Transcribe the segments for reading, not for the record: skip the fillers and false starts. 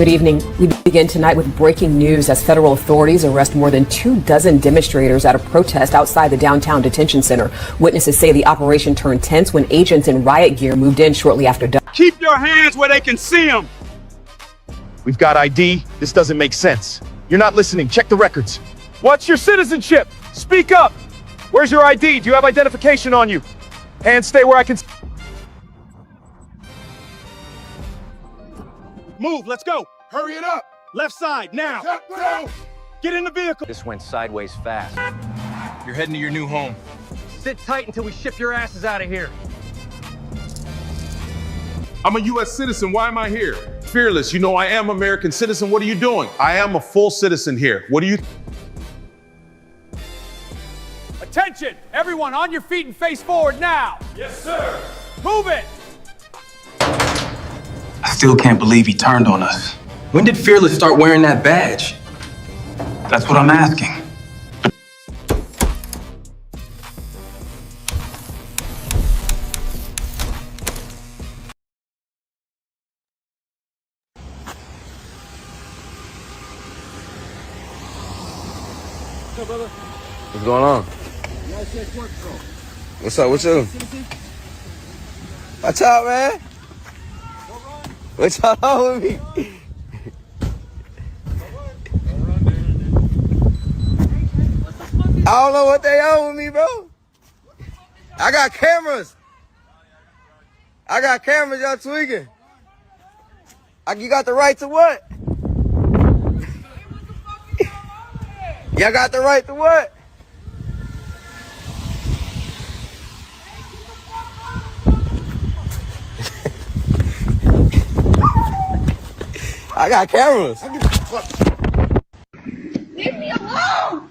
Good evening. We begin tonight with breaking news as federal authorities arrest more than 24 demonstrators at a protest outside the downtown detention center. Witnesses say the operation turned tense when agents in riot gear moved in shortly after dawn. Keep your hands where they can see them. We've got ID. This doesn't make sense. You're not listening. Check the records. What's your citizenship? Speak up. Where's your ID? Do you have identification on you? Hands stay where I can. Move, let's go. Hurry it up. Left side, now. Get in the vehicle. This went sideways fast. You're heading to your new home. Sit tight until we ship your asses out of here. I'm a U.S. citizen. Why am I here? Fearless. You know I am American citizen. What are you doing? I am a full citizen here. What are you? Attention, everyone on your feet and face forward now. Yes, sir. Move it. I still can't believe he turned on us. When did Fearless start wearing that badge? That's what I'm asking. What's going on? What's up with you? Watch out, man. What y'all on with me? I don't know what they on with me, bro. I got cameras. Y'all tweaking. You got the right to what? Y'all got the right to what? I got cameras. Leave me alone!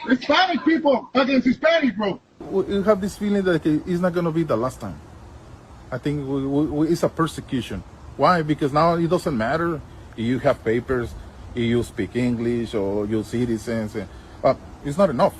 Hispanic people against Hispanic, bro. We have this feeling that it's not going to be the last time. I think it's a persecution. Why? Because now it doesn't matter if you have papers, if you speak English, or you're citizens. It's not enough.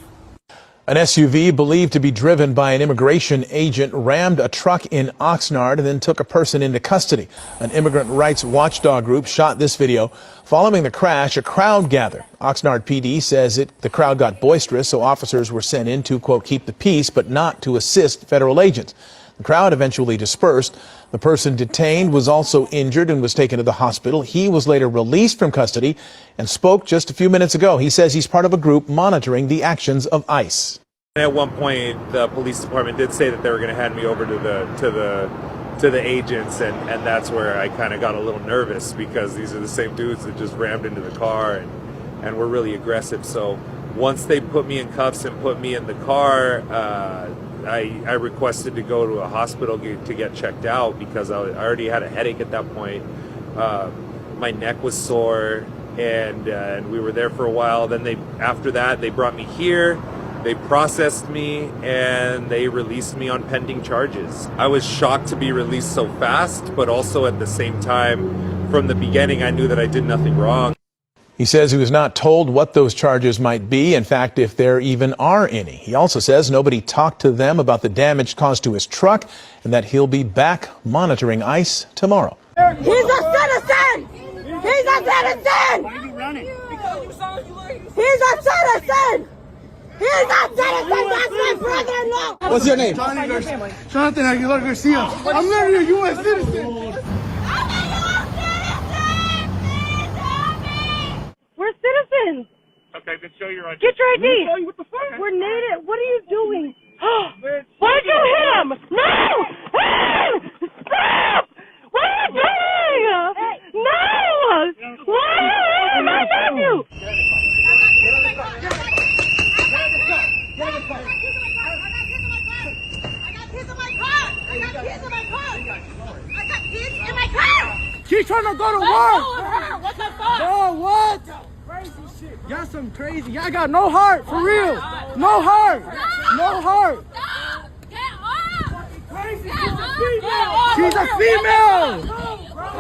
An SUV believed to be driven by an immigration agent rammed a truck in Oxnard and then took a person into custody. An immigrant rights watchdog group shot this video. Following the crash, a crowd gathered. Oxnard PD says the crowd got boisterous, so officers were sent in to, quote, keep the peace, but not to assist federal agents. The crowd eventually dispersed. The person detained was also injured and was taken to the hospital. He was later released from custody and spoke just a few minutes ago. He says he's part of a group monitoring the actions of ICE. At one point, the police department did say that they were going to hand me over to the agents, and that's where I kind of got a little nervous, because these are the same dudes that just rammed into the car and were really aggressive. So once they put me in cuffs and put me in the car, I requested to go to a hospital to get checked out, because I already had a headache at that point. My neck was sore, and we were there for a while. Then after that, they brought me here. They processed me and they released me on pending charges. I was shocked to be released so fast, but also at the same time, from the beginning, I knew that I did nothing wrong. He says he was not told what those charges might be, in fact, if there even are any. He also says nobody talked to them about the damage caused to his truck and that he'll be back monitoring ICE tomorrow. He's a citizen! He's a citizen! Why are you running? Because you saw you were. He's a citizen! He's a citizen! That's my brother-in-law! What's your name? Jonathan Aguilar Garcia. I'm not a U.S. citizen. We're citizens! Okay, then show your ID. Get your ID! What the fuck? We're native. What are you doing? Why'd you hit him? No! Stop! What are you doing? No! Why are you hitting my nephew? She's trying to go to work. What the fuck? Bro, what? Crazy shit. Y'all some crazy. Y'all got no heart, for real. No heart. No heart. Get off! She's a female.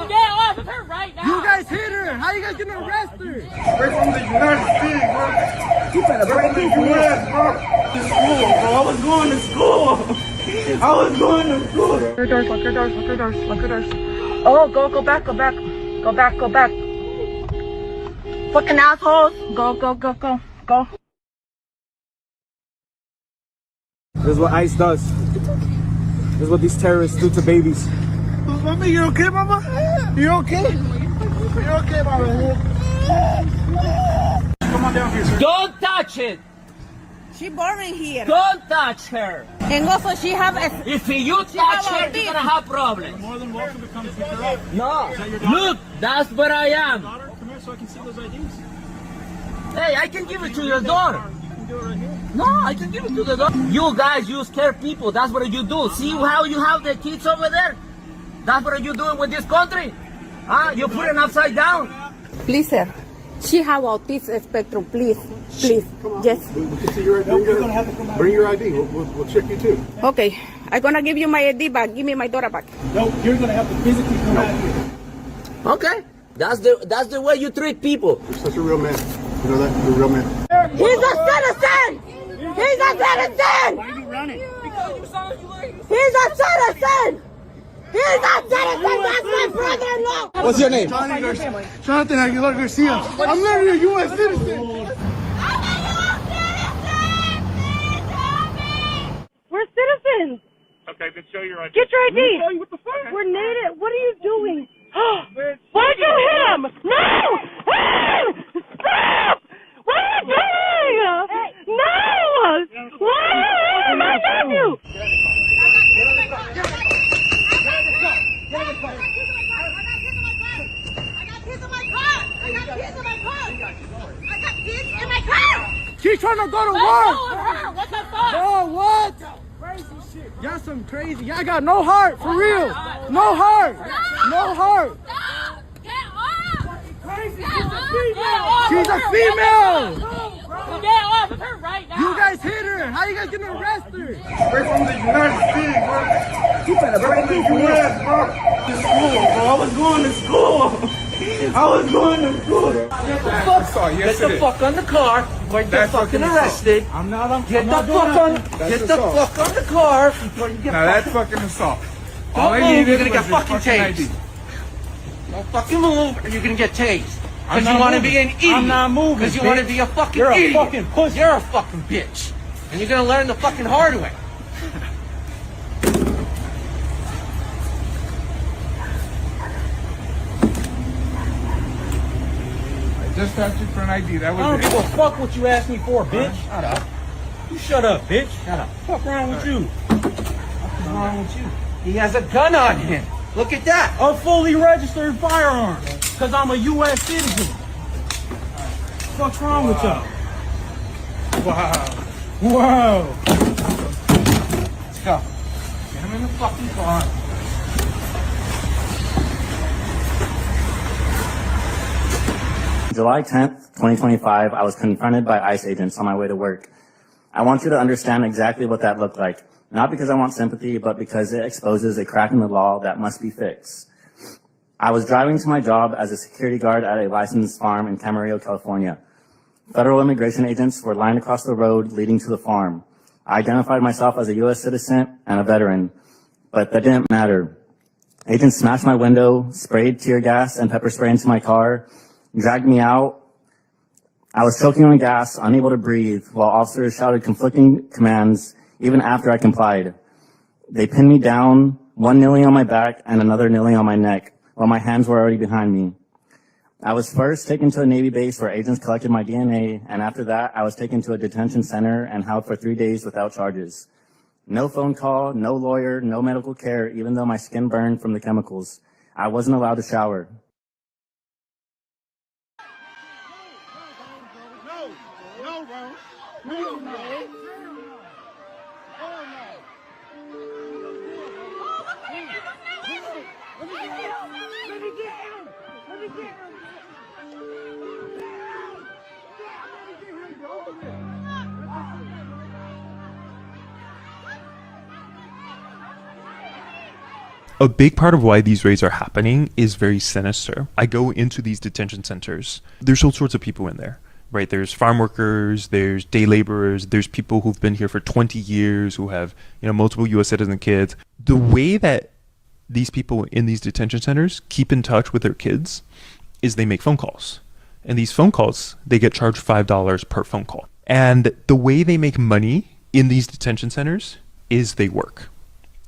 Get off! with her right now. You guys hit her. How you guys gonna arrest her? We're from the United States, bro. You better break the U.S., bro. To school, bro. I was going to school. I was going to school. Lock your doors, lock your doors, lock your doors, lock your doors. Oh, go back, go back. Go back, go back. Fucking assholes. Go. This is what ICE does. This is what these terrorists do to babies. Mama, you okay, Mama? You okay? You okay, Mama? Come on down here, sir. Don't touch it. She boring here. Don't touch her. And also she have a... If you touch her, you're gonna have problems. More than welcome to come pick her up. No. Is that your daughter? Look, that's where I am. Daughter, come here so I can see those IDs. Hey, I can give it to your daughter. You can do it right here. No, I can give it to the daughter. You guys, you scare people. That's what you do. See how you have the kids over there? That's what you doing with this country. Huh? You put it upside down. Please, sir. She have autism spectrum. Please. Yes. We can see your ID. Bring your ID. We'll check you too. Okay. I'm gonna give you my ID back. Give me my daughter back. No, you're gonna have to physically come out here. Okay. That's the way you treat people. You're such a real man. You know that? You're a real man. He's a citizen! He's a citizen! Why are you running? He's a citizen! He's a citizen! That's my brother-in-law! What's your name? Jonathan Aguilar Garcia. I'm literally a U.S. citizen. We're citizens. Okay, then show your ID. Get your ID. What the fuck? We're native. What are you doing? Why'd you hit him? No! Stop! What are you doing? No! Why are you hitting my nephew? She's trying to go to work. What the fuck? Oh, what? Crazy shit. Y'all some crazy. Y'all got no heart, for real. No heart. No heart. She's a female. Get off of her right now. You guys hit her. How you guys gonna arrest her? We're from the United States, bro. You better break the U.S., bro. To school, bro. I was going to school. I was going to school. Get the fuck on the car. Like That's fucking fucking arrested. I'm not. Get the fuck on the car before you get Now that's fucking assault. Don't move, you're gonna get fucking tased. Don't fucking move or you're gonna get tased. Because you want to be an idiot. I'm not moving. Because you want to be a fucking idiot. You're a fucking pussy. You're a fucking bitch. And you're gonna learn the fucking hard way. Just asked you for an ID. That was I don't give a fuck what you asked me for, bitch. Shut up. You shut up, bitch. Shut up. What's wrong with you? What's wrong with you? He has a gun on him. Look at that. A fully registered firearm. Because I'm a U.S. citizen. What's wrong with y'all? Wow. Let's go. Get him in the fucking car. July 10th, 2025, I was confronted by ICE agents on my way to work. I want you to understand exactly what that looked like. Not because I want sympathy, but because it exposes a crack in the law that must be fixed. I was driving to my job as a security guard at a licensed farm in Camarillo, California. Federal immigration agents were lined across the road leading to the farm. I identified myself as a U.S. citizen and a veteran, but that didn't matter. Agents smashed my window, sprayed tear gas and pepper spray into my car, dragged me out. I was choking on gas, unable to breathe, while officers shouted conflicting commands even after I complied. They pinned me down, one kneeling on my back and another kneeling on my neck, while my hands were already behind me. I was first taken to a Navy base where agents collected my DNA, and after that, I was taken to a detention center and held for 3 days without charges. No phone call, no lawyer, no medical care, even though my skin burned from the chemicals. I wasn't allowed to shower. A big part of why these raids are happening is very sinister. I go into these detention centers. There's all sorts of people in there, right? There's farm workers, there's day laborers, there's people who've been here for 20 years who have, multiple U.S. citizen kids. The way that these people in these detention centers keep in touch with their kids is they make phone calls. And these phone calls, they get charged $5 per phone call. And the way they make money in these detention centers is they work.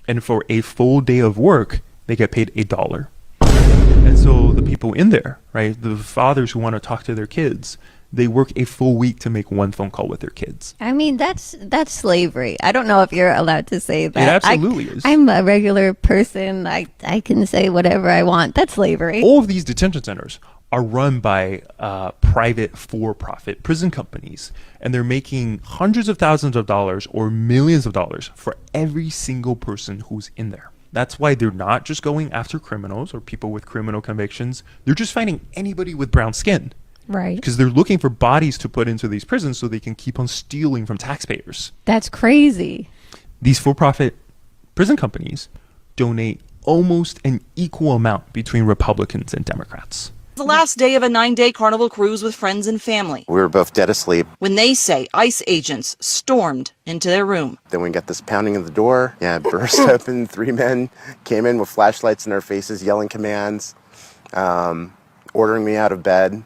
And for a full day of work, they get paid $1. And so the people in there, right, the fathers who want to talk to their kids, they work a full week to make one phone call with their kids. I mean, that's slavery. I don't know if you're allowed to say that. It absolutely is. I'm a regular person. I can say whatever I want. That's slavery. All of these detention centers are run by private for-profit prison companies, and they're making hundreds of thousands of dollars or millions of dollars for every single person who's in there. That's why they're not just going after criminals or people with criminal convictions. They're just finding anybody with brown skin. Right. Because they're looking for bodies to put into these prisons so they can keep on stealing from taxpayers. That's crazy. These for-profit prison companies donate almost an equal amount between Republicans and Democrats. The last day of a 9-day carnival cruise with friends and family. We were both dead asleep. When they say ICE agents stormed into their room. Then we got this pounding of the door. Yeah, it burst open. 3 men came in with flashlights in their faces, yelling commands, ordering me out of bed,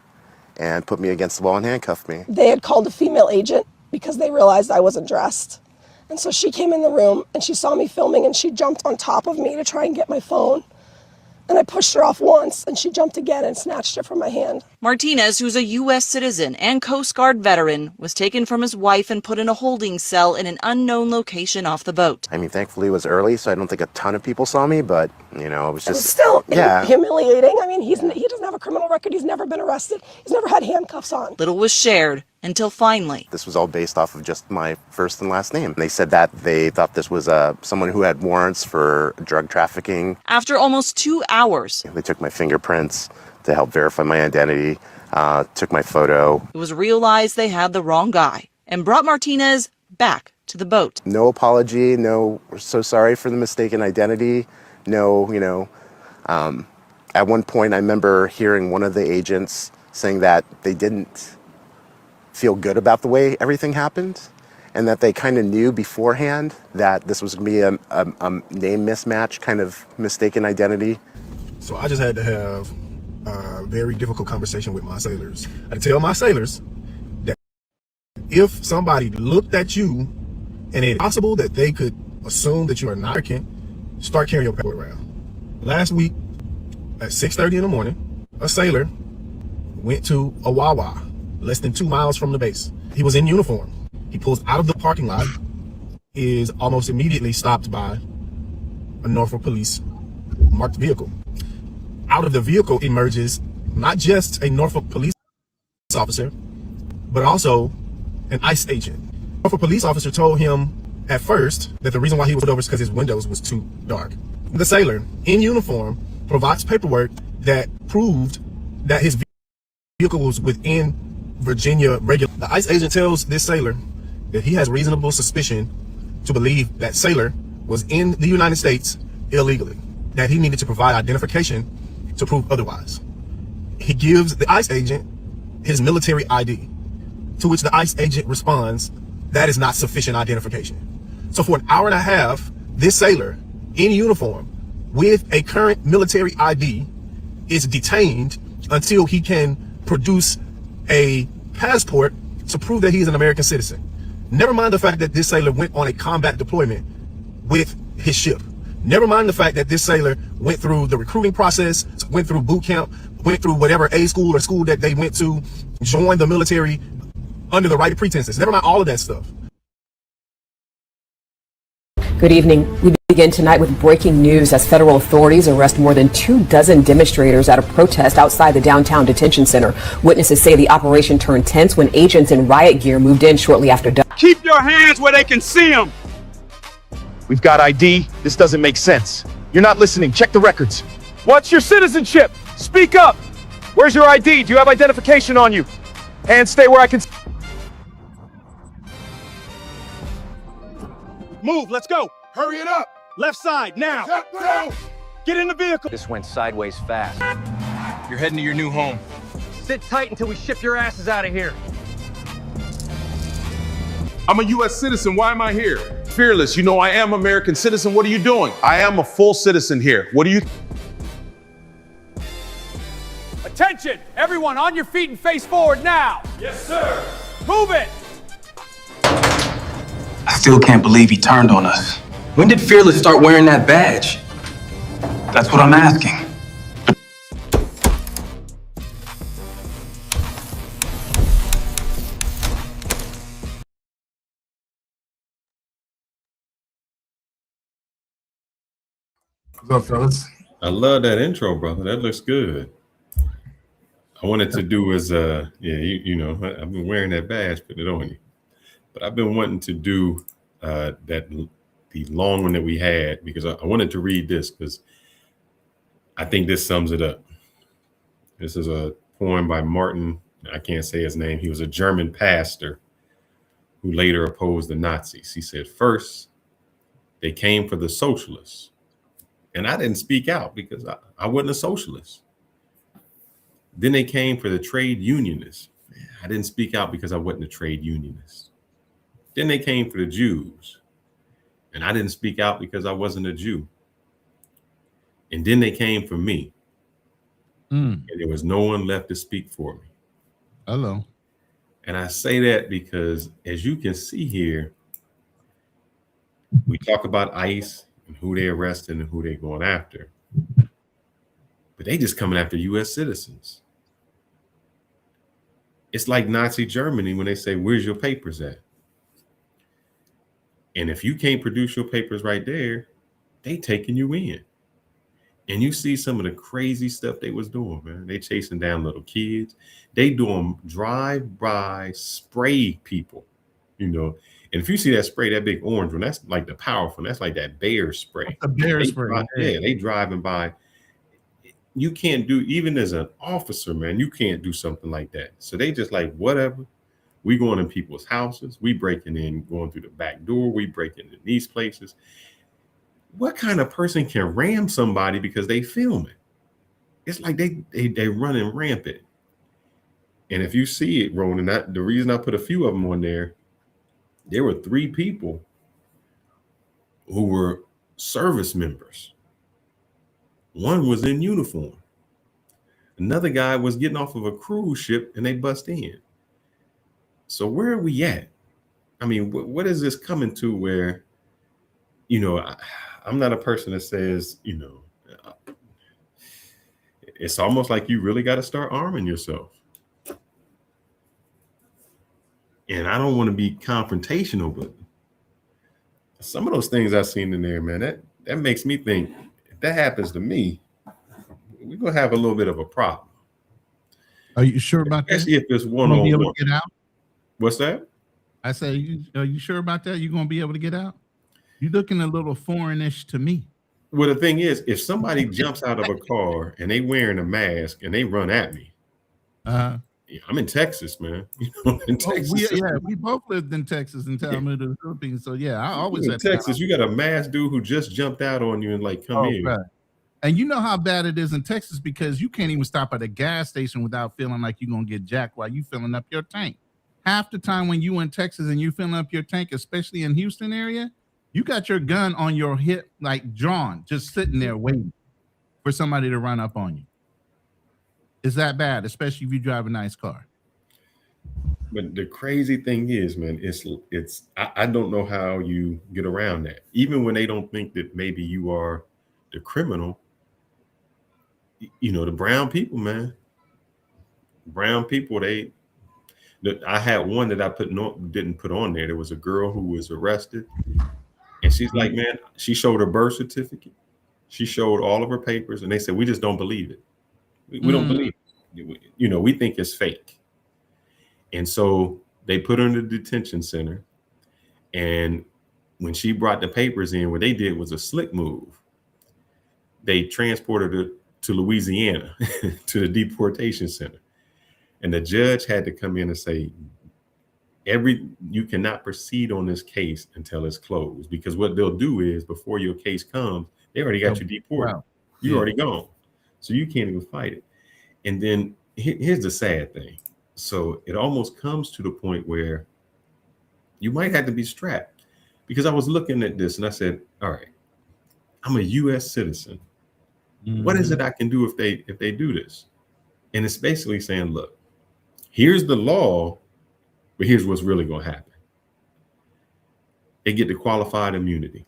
and put me against the wall and handcuffed me. They had called a female agent because they realized I wasn't dressed. And so she came in the room and she saw me filming and she jumped on top of me to try and get my phone. And I pushed her off once and she jumped again and snatched it from my hand. Martinez, who's a U.S. citizen and Coast Guard veteran, was taken from his wife and put in a holding cell in an unknown location off the boat. I mean, thankfully it was early, so I don't think a ton of people saw me, but, it was just... Still humiliating. I mean, he doesn't have a criminal record. He's never been arrested. He's never had handcuffs on. Little was shared until finally. This was all based off of just my first and last name. They said that they thought this was someone who had warrants for drug trafficking. After almost 2 hours. They took my fingerprints to help verify my identity, took my photo. It was realized they had the wrong guy and brought Martinez back to the boat. No apology, no, we're so sorry for the mistaken identity, no, at one point I remember hearing one of the agents saying that they didn't feel good about the way everything happened and that they kind of knew beforehand that this was going to be a name mismatch, kind of mistaken identity. So I just had to have a very difficult conversation with my sailors. I tell my sailors that if somebody looked at you and it's possible that they could assume that you are not American, start carrying your passport around. Last week at 6:30 in the morning, a sailor went to a Wawa less than 2 miles from the base. He was in uniform. He pulls out of the parking lot, is almost immediately stopped by a Norfolk police marked vehicle. Out of the vehicle emerges not just a Norfolk police officer, but also an ICE agent. The Norfolk police officer told him at first that the reason why he was pulled over is because his windows was too dark. The sailor in uniform provides paperwork that proved that his vehicle was within Virginia regular. The ICE agent tells this sailor that he has reasonable suspicion to believe that sailor was in the United States illegally, that he needed to provide identification to prove otherwise. He gives the ICE agent his military ID, to which the ICE agent responds, that is not sufficient identification. So for an hour and a half, this sailor in uniform with a current military ID is detained until he can produce a passport to prove that he's an American citizen. Never mind the fact that this sailor went on a combat deployment with his ship. Never mind the fact that this sailor went through the recruiting process, went through boot camp, went through whatever A school or school that they went to, joined the military under the right pretenses. Never mind all of that stuff. Good evening. We begin tonight with breaking news as federal authorities arrest more than 24 demonstrators at a protest outside the downtown detention center. Witnesses say the operation turned tense when agents in riot gear moved in shortly after dawn. Keep your hands where they can see them. We've got ID. This doesn't make sense. You're not listening. Check the records. What's your citizenship? Speak up. Where's your ID? Do you have identification on you? Hands stay where I can. Move, let's go. Hurry it up. Left side, now. Go. Get in the vehicle. This went sideways fast. You're heading to your new home. Sit tight until we ship your asses out of here. I'm a U.S. citizen. Why am I here? Fearless. You know I am American citizen. What are you doing? I am a full citizen here. What do you? Attention! Everyone on your feet and face forward now. Yes, sir. Move it. I still can't believe he turned on us. When did Fearless start wearing that badge? That's what I'm asking. What's up, fellas? I love that intro, brother. That looks good. I wanted to do is you know, I've been wearing that badge, put it on you. But I've been wanting to do the long one that we had, because I wanted to read this because I think this sums it up. This is a poem by Martin. I can't say his name. He was a German pastor who later opposed the Nazis. He said, first, they came for the socialists. And I didn't speak out because I wasn't a socialist. Then they came for the trade unionists. I didn't speak out because I wasn't a trade unionist. Then they came for the Jews. And I didn't speak out because I wasn't a Jew. And then they came for me. And there was no one left to speak for me. Hello. And I say that because, as you can see here, we talk about ICE and who they arrested and who they're going after. But they just coming after U.S. citizens. It's like Nazi Germany when they say, where's your papers at? And if you can't produce your papers right there, they taking you in. And you see some of the crazy stuff they was doing, man. They chasing down little kids. They doing drive-by spray people, you know. And if you see that spray, that big orange one, that's like the powerful. That's like that bear spray. A bear spray. Yeah, they driving by. You can't do, even as an officer, man, you can't do something like that. So they just like, whatever. We going in people's houses. We breaking in, going through the back door. We breaking in these places. What kind of person can ram somebody because they film it? It's like they running rampant. And if you see it, Ronin, the reason I put a few of them on there were 3 people who were service members. One was in uniform. Another guy was getting off of a cruise ship and they bust in. So where are we at? I mean, what is this coming to where, you know, I'm not a person that says, you know, it's almost like you really got to start arming yourself. And I don't want to be confrontational, but some of those things I've seen in there, man, that makes me think, if that happens to me, we're going to have a little bit of a problem. Are you sure about that? Especially if it's one-on-one. Be able to get out? What's that? I say, are you sure about that? You're going to be able to get out? You're looking a little foreignish to me. Well, the thing is, if somebody jumps out of a car and they wearing a mask and they run at me, I'm in Texas, man. You know, in Texas. We both lived in Texas and Talmuda, the Philippines. So yeah, I always in Texas. You got a masked dude who just jumped out on you and like come in. Right. And you know how bad it is in Texas because you can't even stop at a gas station without feeling like you're gonna get jacked while you filling up your tank. Half the time when you in Texas and you filling up your tank, especially in Houston area, you got your gun on your hip, like drawn, just sitting there waiting for somebody to run up on you. Is that bad, especially if you drive a nice car? But the crazy thing is, man, I don't know how you get around that. Even when they don't think that maybe you are the criminal, you know, the brown people, man. Brown people, I had one that I didn't put on there. There was a girl who was arrested. And she's like, man, she showed her birth certificate. She showed all of her papers. And they said, we just don't believe it. We don't believe it. You know, we think it's fake. And so they put her in the detention center. And when she brought the papers in, what they did was a slick move. They transported her to Louisiana, to the deportation center. And the judge had to come in and say, you cannot proceed on this case until it's closed, because what they'll do is before your case comes, they already got you deported. You're already gone. So you can't even fight it. And then here's the sad thing. So it almost comes to the point where you might have to be strapped, because I was looking at this and I said, all right, I'm a US citizen. What is it I can do if they do this? And it's basically saying, look, here's the law, but here's what's really going to happen. They get the qualified immunity.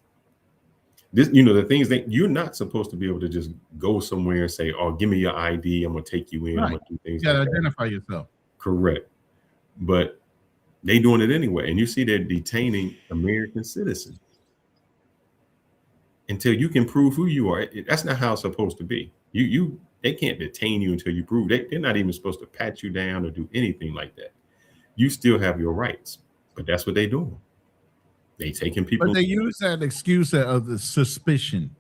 This, the things that you're not supposed to be able to just go somewhere and say, oh, give me your ID. I'm going to take you in. Right. I'm going to do things You got to like that. identify yourself. Correct. But they doing it anyway. And you see they're detaining American citizens until you can prove who you are. That's not how it's supposed to be. They can't detain you until you prove. They're not even supposed to pat you down or do anything like that. You still have your rights, but that's what they're doing. They taking people. But they use that excuse of the suspicion.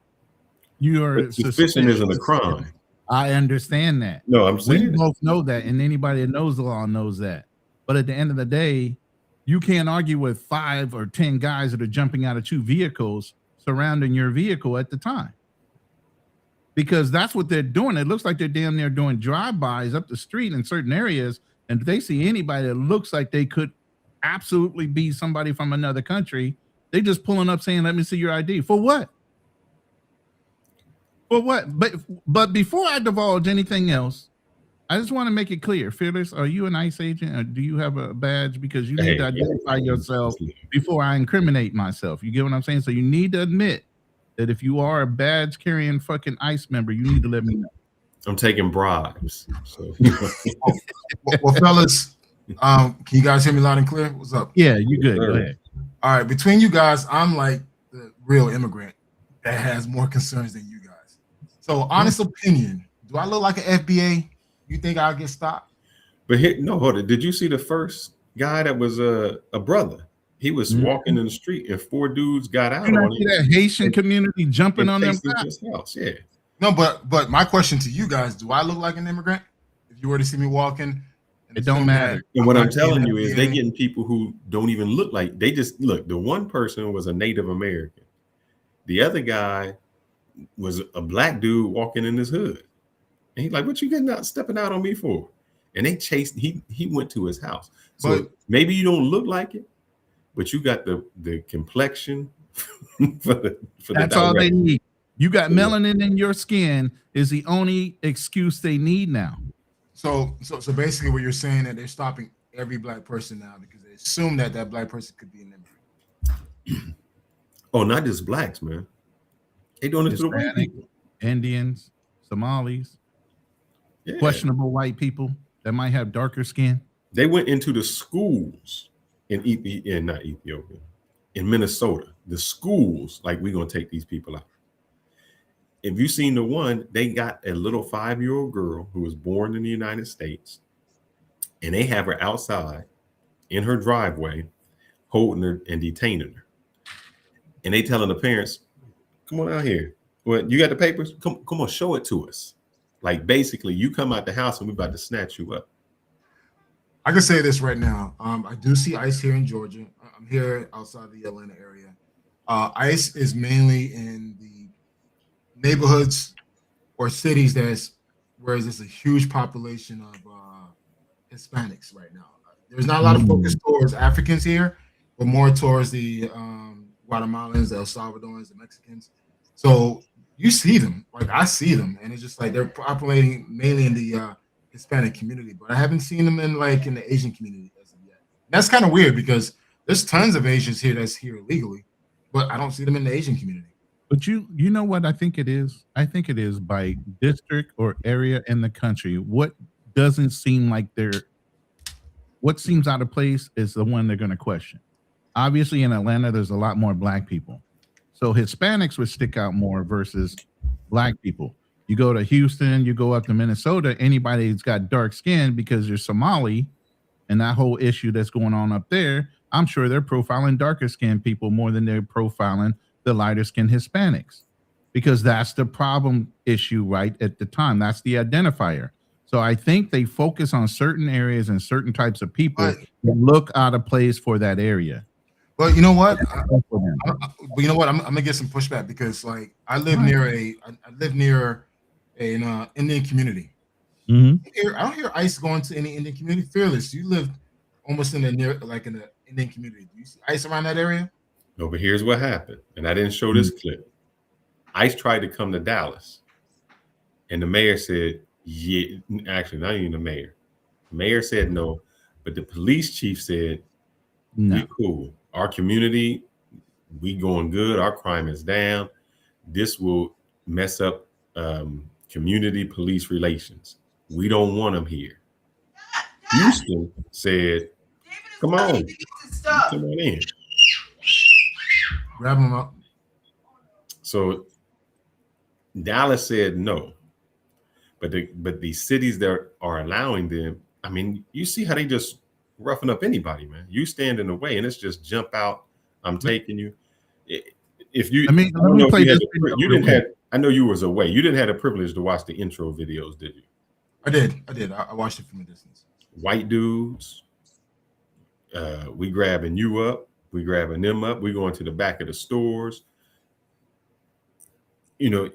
You are suspicion isn't a crime. I understand that. No, I'm saying we both know that, and anybody that knows the law knows that. But at the end of the day, you can't argue with 5 or 10 guys that are jumping out of 2 vehicles surrounding your vehicle at the time, because that's what they're doing. It looks like they're damn near doing drive-bys up the street in certain areas, and if they see anybody that looks like they could absolutely be somebody from another country, they just pulling up saying, let me see your ID. For what? For what? But before I divulge anything else, I just want to make it clear. Fearless, are you an ICE agent, or do you have a badge? Because you need to identify yourself before I incriminate myself. You get what I'm saying? So you need to admit that if you are a badge carrying fucking ICE member, you need to let me know. I'm taking bribes. So. well, fellas, can you guys hear me loud and clear? What's up? Yeah, you good. Go ahead. All right, between you guys, I'm like the real immigrant that has more concerns than you guys. So, honest opinion, do I look like an FBA? You think I'll get stopped? But hold it. Did you see the first guy that was a brother? He was walking in the street and 4 dudes got out on him. That Haitian community jumping on them. His house. Yeah. No, but my question to you guys, do I look like an immigrant? If you were to see me walking, it don't matter. And what I'm telling you is they're getting people who don't even look like, they just look. The one person was a Native American. The other guy was a black dude walking in his hood. And he's like, what you getting out, stepping out on me for? And they chased, he went to his house. So maybe you don't look like it, but you got the complexion that's all they need. You got melanin in your skin is the only excuse they need now. So basically what you're saying that they're stopping every black person now because they assume that black person could be an immigrant. Oh, not just blacks, man. They doing it to the white people. Indians, Somalis, questionable white people that might have darker skin. They went into the schools in Minnesota. The schools, like, we're gonna take these people out. If you've seen the one, they got a little 5-year-old girl who was born in the United States, and they have her outside in her driveway, holding her and detaining her. And they telling the parents, come on out here. Well, you got the papers? Come on, show it to us. Like, basically, you come out the house and we're about to snatch you up. I can say this right now. I do see ICE here in Georgia. I'm here outside the Atlanta area. ICE is mainly in the neighborhoods or cities where there's a huge population of Hispanics right now. There's not a lot of focus towards Africans here, but more towards the Guatemalans, the El Salvadorans, the Mexicans. So you see them, like I see them, and it's just like they're populating mainly in the Hispanic community, but I haven't seen them in the Asian community as of yet. That's kind of weird because there's tons of Asians here that's here illegally, but I don't see them in the Asian community. But you know what I think it is? I think it is by district or area in the country. What doesn't seem like what seems out of place is the one they're going to question. Obviously, in Atlanta, there's a lot more black people. So Hispanics would stick out more versus black people. You go to Houston, you go up to Minnesota, anybody that's got dark skin because you're Somali and that whole issue that's going on up there, I'm sure they're profiling darker skinned people more than they're profiling the lighter skinned Hispanics, because that's the problem issue right at the time. That's the identifier. So I think they focus on certain areas and certain types of people that look out of place for that area. Well, you know what? But you know what? I'm gonna get some pushback because, like, I live near an Indian community. I don't hear ICE going to any Indian community. Fearless, you live almost in in the Indian community. Do you see ICE around that area? No, but here's what happened, and I didn't show this clip. ICE tried to come to Dallas, and the mayor said, "Yeah." Actually, not even the mayor. The mayor said no, but the police chief said, "We cool. Our community, we going good. Our crime is down. This will mess up community police relations. We don't want them here." Houston said, "Come on, come on in." Grab them up. So Dallas said no, but the cities that are allowing them, I mean, you see how they just roughing up anybody, man. You stand in the way, and it's just jump out. I'm taking you. If you, let me play this video you didn't have. I know you was away. You didn't have the privilege to watch the intro videos, did you? I did. I watched it from a distance. White dudes. We grabbing you up. We grabbing them up. We going to the back of the stores. You know,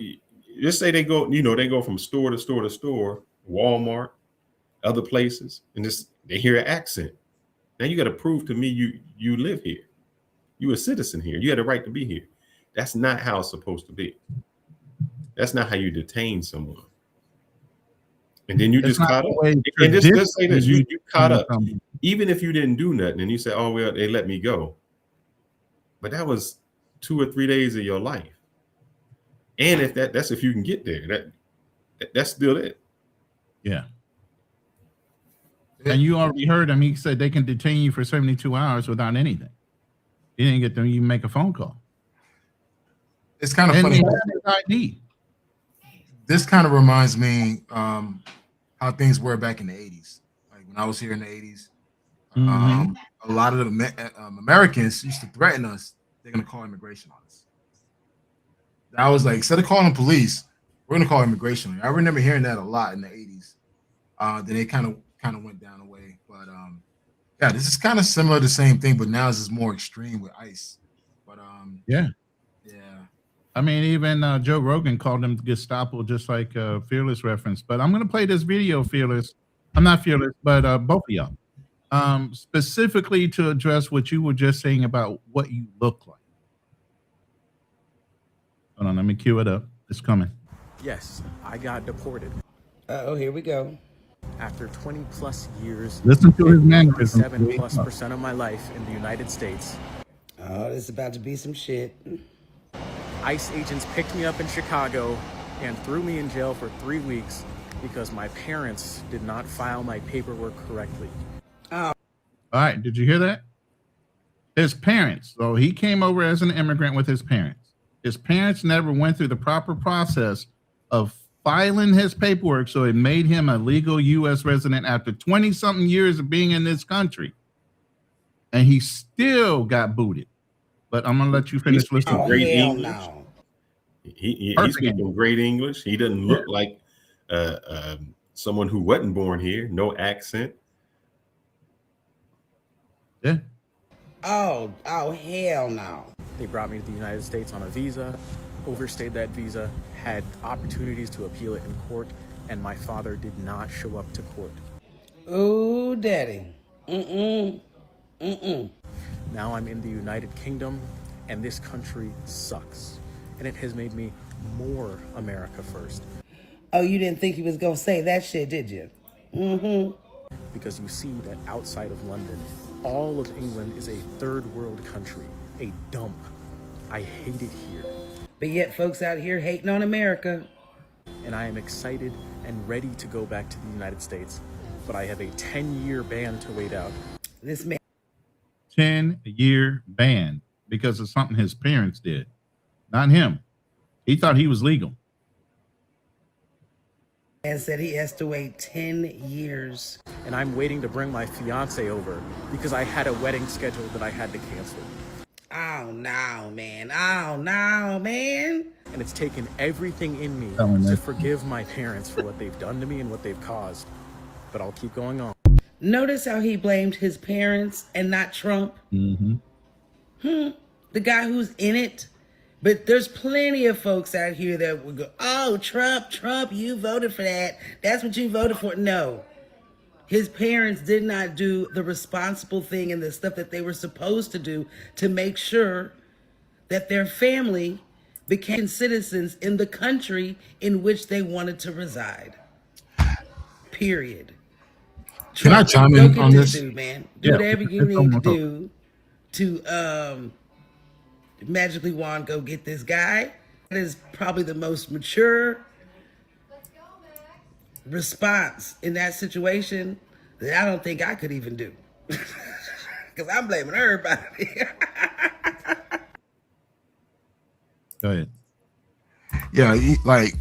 just say they go. You know, they go from store to store to store, Walmart, other places, and just they hear an accent. Now you got to prove to me you live here. You a citizen here. You had a right to be here. That's not how it's supposed to be. That's not how you detain someone. And then you just caught up. And just say this, you caught up. Even if you didn't do nothing and you say, "Oh, well, they let me go." But that was 2 or 3 days of your life. And if that's if you can get there, that's still it. Yeah. And you already heard him. He said they can detain you for 72 hours without anything. He didn't get them even make a phone call. It's kind of and funny. ID. This kind of reminds me how things were back in the 80s. Like when I was here in the 80s, a lot of the Americans used to threaten us. They're going to call immigration on us. That was like, instead of calling police, we're going to call immigration. I remember hearing that a lot in the 80s. Then it kind of went down away. But yeah, this is kind of similar to the same thing, but now this is more extreme with ICE. But yeah. I mean, even Joe Rogan called them Gestapo, just like Fearless reference. But I'm going to play this video, Fearless. I'm not Fearless, but both of y'all. Specifically to address what you were just saying about what you look like. Hold on, let me cue it up. It's coming. Yes, I got deported. Oh, here we go. After 20 plus years, listen to his mannerisms. 7+% of my life in the United States. Oh, this is about to be some shit. ICE agents picked me up in Chicago and threw me in jail for 3 weeks because my parents did not file my paperwork correctly. Oh. All right, did you hear that? His parents. So he came over as an immigrant with his parents. His parents never went through the proper process of filing his paperwork, so it made him a legal U.S. resident after 20-something years of being in this country. And he still got booted. But I'm going to let you finish listening. Great English. No. He's speaking great English. He doesn't look like someone who wasn't born here. No accent. Yeah. Oh, hell no. They brought me to the United States on a visa, overstayed that visa, had opportunities to appeal it in court, and my father did not show up to court. Ooh, daddy. Now I'm in the United Kingdom, and this country sucks. And it has made me more America first. Oh, you didn't think he was going to say that shit, did you? Because you see that outside of London, all of England is a third world country, a dump. I hate it here. But yet folks out here hating on America. And I am excited and ready to go back to the United States, but I have a 10-year ban to wait out. This man 10-year ban because of something his parents did, not him. He thought he was legal. And said he has to wait 10 years. And I'm waiting to bring my fiance over because I had a wedding scheduled that I had to cancel. Oh, no, man. Oh, no, man. And it's taken everything in me to forgive my parents for what they've done to me and what they've caused. But I'll keep going on. Notice how he blamed his parents and not Trump? The guy who's in it. But there's plenty of folks out here that would go, oh, Trump, you voted for that. That's what you voted for. No. His parents did not do the responsible thing and the stuff that they were supposed to do to make sure that their family became citizens in the country in which they wanted to reside. Period. Can I chime in on this? Dude, man. Do whatever you need to do to magically wand go get this guy. That is probably the most mature response in that situation that I don't think I could even do. Because I'm blaming everybody. Go ahead. Yeah, like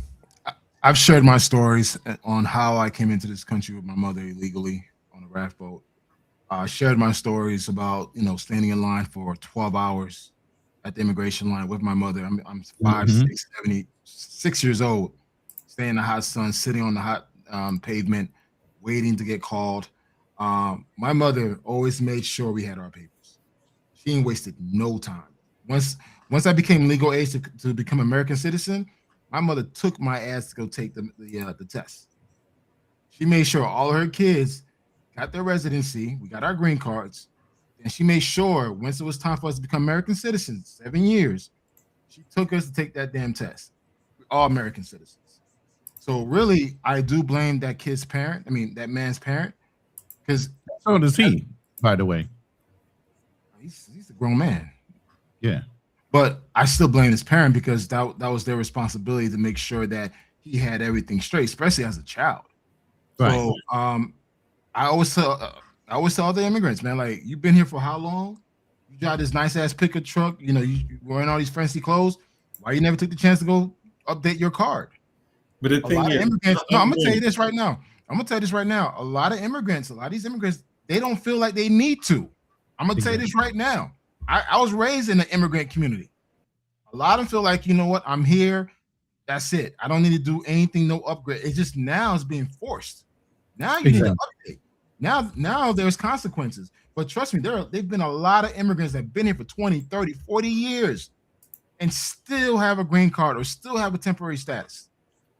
I've shared my stories on how I came into this country with my mother illegally on a raft boat. I shared my stories about, you know, standing in line for 12 hours at the immigration line with my mother. I'm 5, 6, 7, 8, 6 years old, staying in the hot sun, sitting on the hot pavement, waiting to get called. My mother always made sure we had our papers. She ain't wasted no time. Once I became legal age to become American citizen, my mother took my ass to go take the test. She made sure all of her kids got their residency. We got our green cards. And she made sure once it was time for us to become American citizens, 7 years, she took us to take that damn test. We're all American citizens. So really, I do blame that kid's parent. I mean, that man's parent. Because so does he, by the way. He's a grown man. Yeah. But I still blame his parent because that was their responsibility to make sure that he had everything straight, especially as a child. Right. So I always tell other immigrants, man, like, you've been here for how long? You got this nice ass pickup truck, you know, you wearing all these fancy clothes. Why you never took the chance to go update your card? But the thing is, I'm gonna tell you this right now. A lot of these immigrants, they don't feel like they need to. I'm gonna tell you this right now. I was raised in the immigrant community. A lot of them feel like, you know what, I'm here. That's it. I don't need to do anything, no upgrade. It's just now it's being forced. Now you need to update. Now there's consequences. But trust me, there've been a lot of immigrants that have been here for 20, 30, 40 years and still have a green card or still have a temporary status.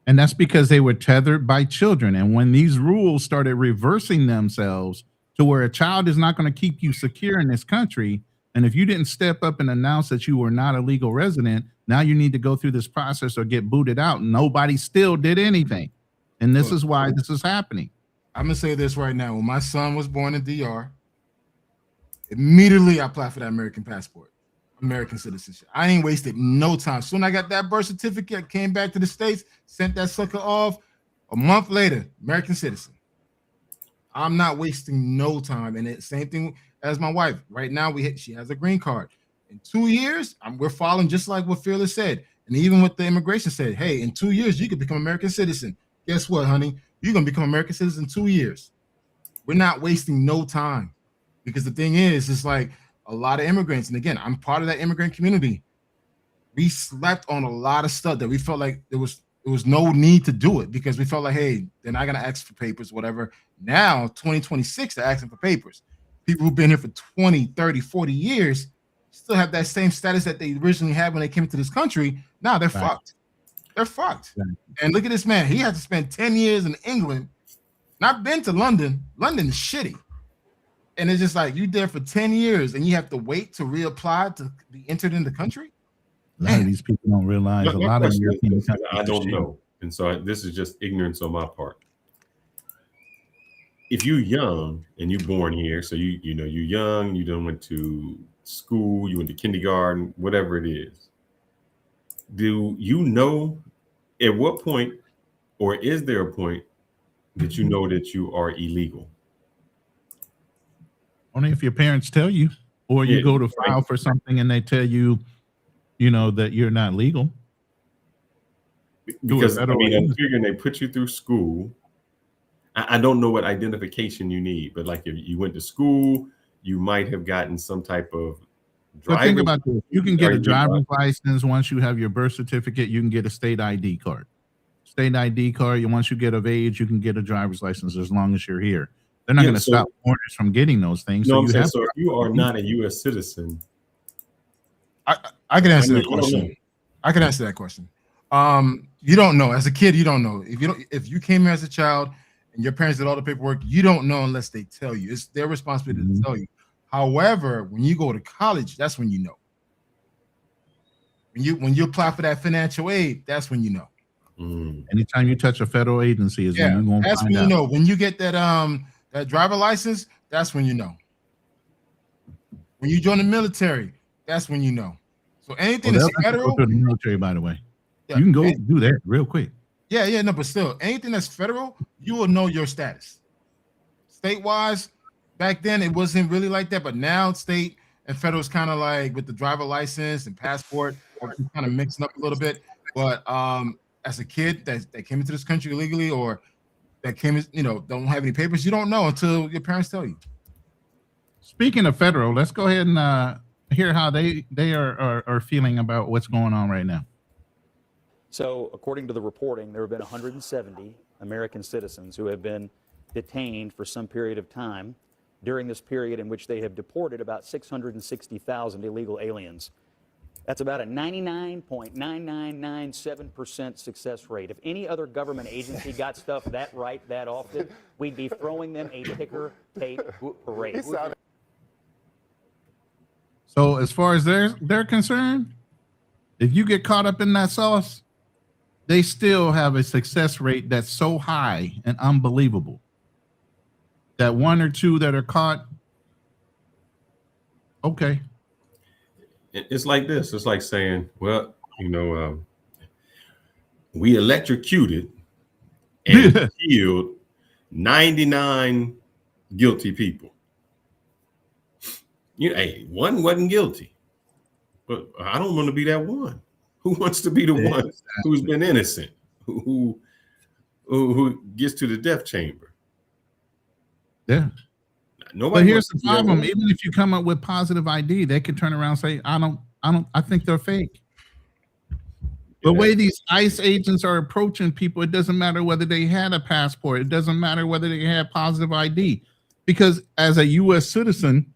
And that's because they were tethered by children. And when these rules started reversing themselves to where a child is not going to keep you secure in this country, and if you didn't step up and announce that you were not a legal resident, now you need to go through this process or get booted out. Nobody still did anything. And this is why this is happening. I'm going to say this right now. When my son was born in DR, immediately I applied for that American passport, American citizenship. I ain't wasted no time. Soon I got that birth certificate, came back to the States, sent that sucker off. A month later, American citizen. I'm not wasting no time. And it's same thing as my wife. Right now, she has a green card. In 2 years, we're following just like what Fearless said. And even what the immigration said, hey, in 2 years, you could become American citizen. Guess what, honey? You're going to become American citizen in 2 years. We're not wasting no time. Because the thing is, it's like a lot of immigrants, and again, I'm part of that immigrant community. We slept on a lot of stuff that we felt like there was no need to do it because we felt like, hey, they're not going to ask for papers, whatever. Now, 2026, they're asking for papers. People who've been here for 20, 30, 40 years still have that same status that they originally had when they came to this country. Now they're fucked. They're fucked. Right. And look at this man. He had to spend 10 years in England. Not been to London. London is shitty. And it's just like you there for 10 years and you have to wait to reapply to be entered in the country. A lot of these people don't realize a lot of European countries. I don't know. And so this is just ignorance on my part. If you're young and you're born here, so you know you're young, you done went to school, you went to kindergarten, whatever it is. Do you know at what point, or is there a point that you know that you are illegal? Only if your parents tell you, or you go to file for something and they tell you, you know, that you're not legal. Because I mean, I'm figuring they put you through school. I don't know what identification you need, but like if you went to school, you might have gotten some type of driver's. Think about this. You can get a driver's license once you have your birth certificate. You can get a state ID card. State ID card. Once you get of age, you can get a driver's license as long as you're here. They're not going to stop foreigners from getting those things. No, so if you are not a U.S. citizen, I can answer I mean, that question. I can answer that question. You don't know. As a kid, you don't know. If you came here as a child and your parents did all the paperwork, you don't know unless they tell you. It's their responsibility to tell you. However, when you go to college, that's when you know. When you apply for that financial aid, that's when you know. Anytime you touch a federal agency is when you're going to that's find when out. you know. When you get that driver license, that's when you know. When you join the military, that's when you know. So anything that's federal, go to the military, by the way, you can go do that real quick. Yeah, no, but still, anything that's federal, you will know your status. State-wise, back then it wasn't really like that, but now state and federal is kind of like with the driver license and passport, kind of mixing up a little bit. But as a kid that came into this country illegally or that came, don't have any papers, you don't know until your parents tell you. Speaking of federal, let's go ahead and hear how they are feeling about what's going on right now. So, according to the reporting, there have been 170 American citizens who have been detained for some period of time during this period in which they have deported about 660,000 illegal aliens. That's about a 99.9997% success rate. If any other government agency got stuff that right that often, we'd be throwing them a ticker tape parade. So as far as they're concerned, if you get caught up in that sauce, they still have a success rate that's so high and unbelievable that one or two that are caught, okay. It's like this. It's like saying, well, we electrocuted and killed 99 guilty people. Hey, one wasn't guilty, but I don't want to be that one. Who wants to be the one who's been innocent, who gets to the death chamber? Yeah. Nobody. But here's the problem: even if you come up with positive ID, they can turn around and say, I think they're fake. The way these ICE agents are approaching people, it doesn't matter whether they had a passport. It doesn't matter whether they had positive ID, because as a U.S. citizen.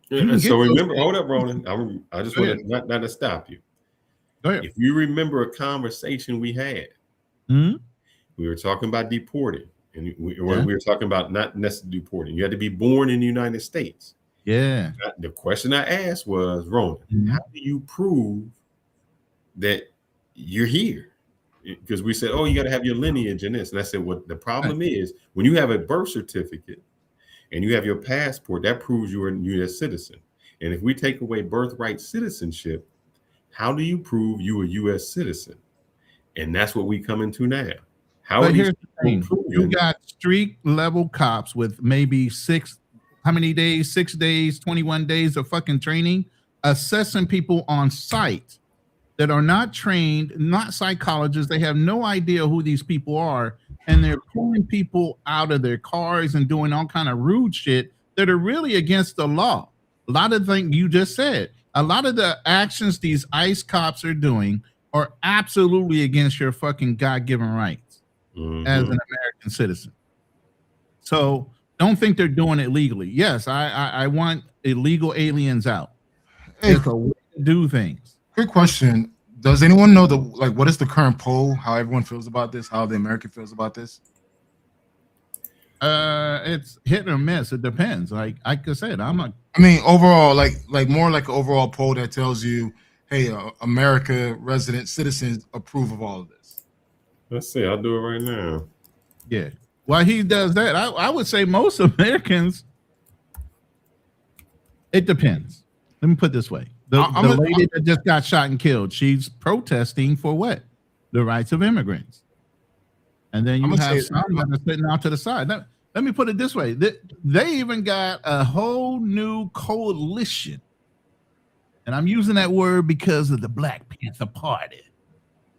So remember, hold up, Ronin. I just want to not to stop you. If you remember a conversation we had, we were talking about deporting, and we were talking about not necessarily deporting. You had to be born in the United States. Yeah. The question I asked was, Ronin, how do you prove that you're here? Because we said, oh, you got to have your lineage in this. And I said, well, the problem is when you have a birth certificate and you have your passport, that proves you're a U.S. citizen. And if we take away birthright citizenship, how do you prove you a U.S. citizen? And that's what we come into now. How are these people you got street level cops with maybe 6 days, 21 days of fucking training, assessing people on site that are not trained, not psychologists. They have no idea who these people are. And they're pulling people out of their cars and doing all kind of rude shit that are really against the law. A lot of things you just said, a lot of the actions these ICE cops are doing are absolutely against your fucking God-given rights as an American citizen. So don't think they're doing it legally. Yes, I want illegal aliens out. It's a way to do things. Quick question. Does anyone know what is the current poll? How everyone feels about this? How the American feels about this? It's hit or miss. It depends. Like I said, overall, like more like an overall poll that tells you, hey, America resident citizens approve of all of this. Let's see. I'll do it right now. Yeah. While he does that, I would say most Americans. It depends. Let me put it this way. The lady that just got shot and killed, she's protesting for what? The rights of immigrants. And then you have some that are sitting out to the side. Now, let me put it this way. They even got a whole new coalition. And I'm using that word because of the Black Panther Party.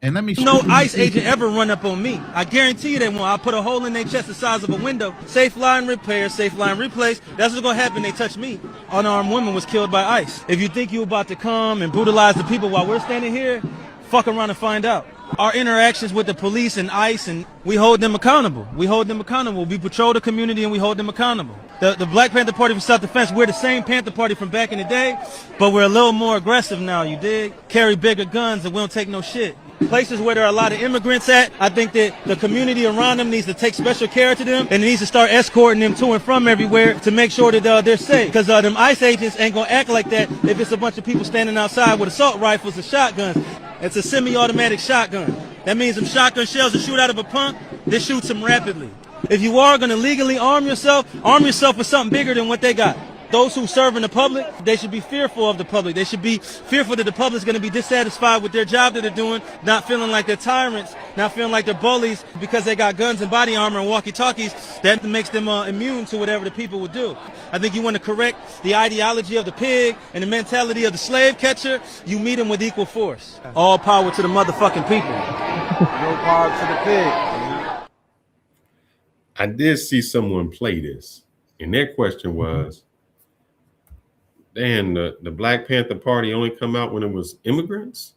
And let me show No you ICE agent ever run up on me. I guarantee you they won't. I'll put a hole in their chest the size of a window. Safe line repair, safe line replace. That's what's gonna happen. They touch me. Unarmed woman was killed by ICE. If you think you're about to come and brutalize the people while we're standing here, fuck around and find out. Our interactions with the police and ICE, and we hold them accountable. We hold them accountable. We patrol the community and we hold them accountable. The Black Panther Party for self-defense, we're the same Panther Party from back in the day, but we're a little more aggressive now, you dig? Carry bigger guns and we don't take no shit. Places where there are a lot of immigrants at, I think that the community around them needs to take special care to them and needs to start escorting them to and from everywhere to make sure that they're safe. Because them ICE agents ain't gonna act like that if it's a bunch of people standing outside with assault rifles and shotguns. It's a semi-automatic shotgun. That means them shotgun shells that shoot out of a pump, they shoot them rapidly. If you are gonna legally arm yourself with something bigger than what they got. Those who serve in the public, they should be fearful of the public. They should be fearful that the public's going to be dissatisfied with their job that they're doing, not feeling like they're tyrants, not feeling like they're bullies because they got guns and body armor and walkie-talkies. That makes them immune to whatever the people would do. I think you want to correct the ideology of the pig and the mentality of the slave catcher. You meet them with equal force. All power to the motherfucking people. No power to the pig. I did see someone play this, and their question was, damn, the Black Panther Party only come out when it was immigrants?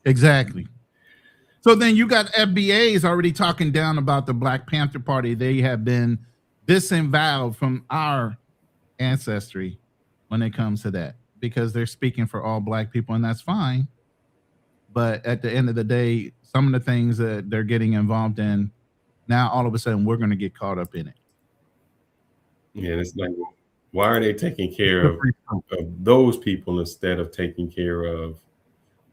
Exactly. So then you got FBAs already talking down about the Black Panther Party. They have been disavowed from our ancestry when it comes to that because they're speaking for all black people, and that's fine. But at the end of the day, some of the things that they're getting involved in, now all of a sudden we're going to get caught up in it. Yeah, it's like, why are they taking care of those people instead of taking care of?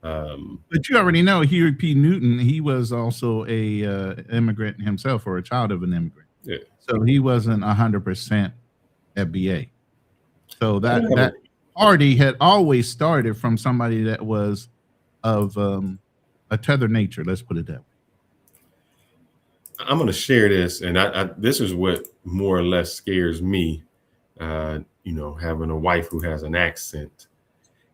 But you already know Huey P. Newton. He was also a immigrant himself, or a child of an immigrant. Yeah. So he wasn't 100% FBA. So that party had always started from somebody that was of a tethered nature. Let's put it that way. I'm going to share this, and this is what more or less scares me. Having a wife who has an accent,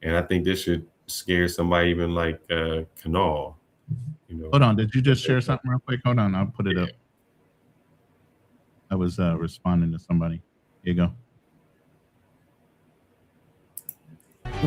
and I think this should scare somebody even like Kanal. Hold on, did you just share something real quick? Hold on, I'll put it up. I was responding to somebody. Here you go.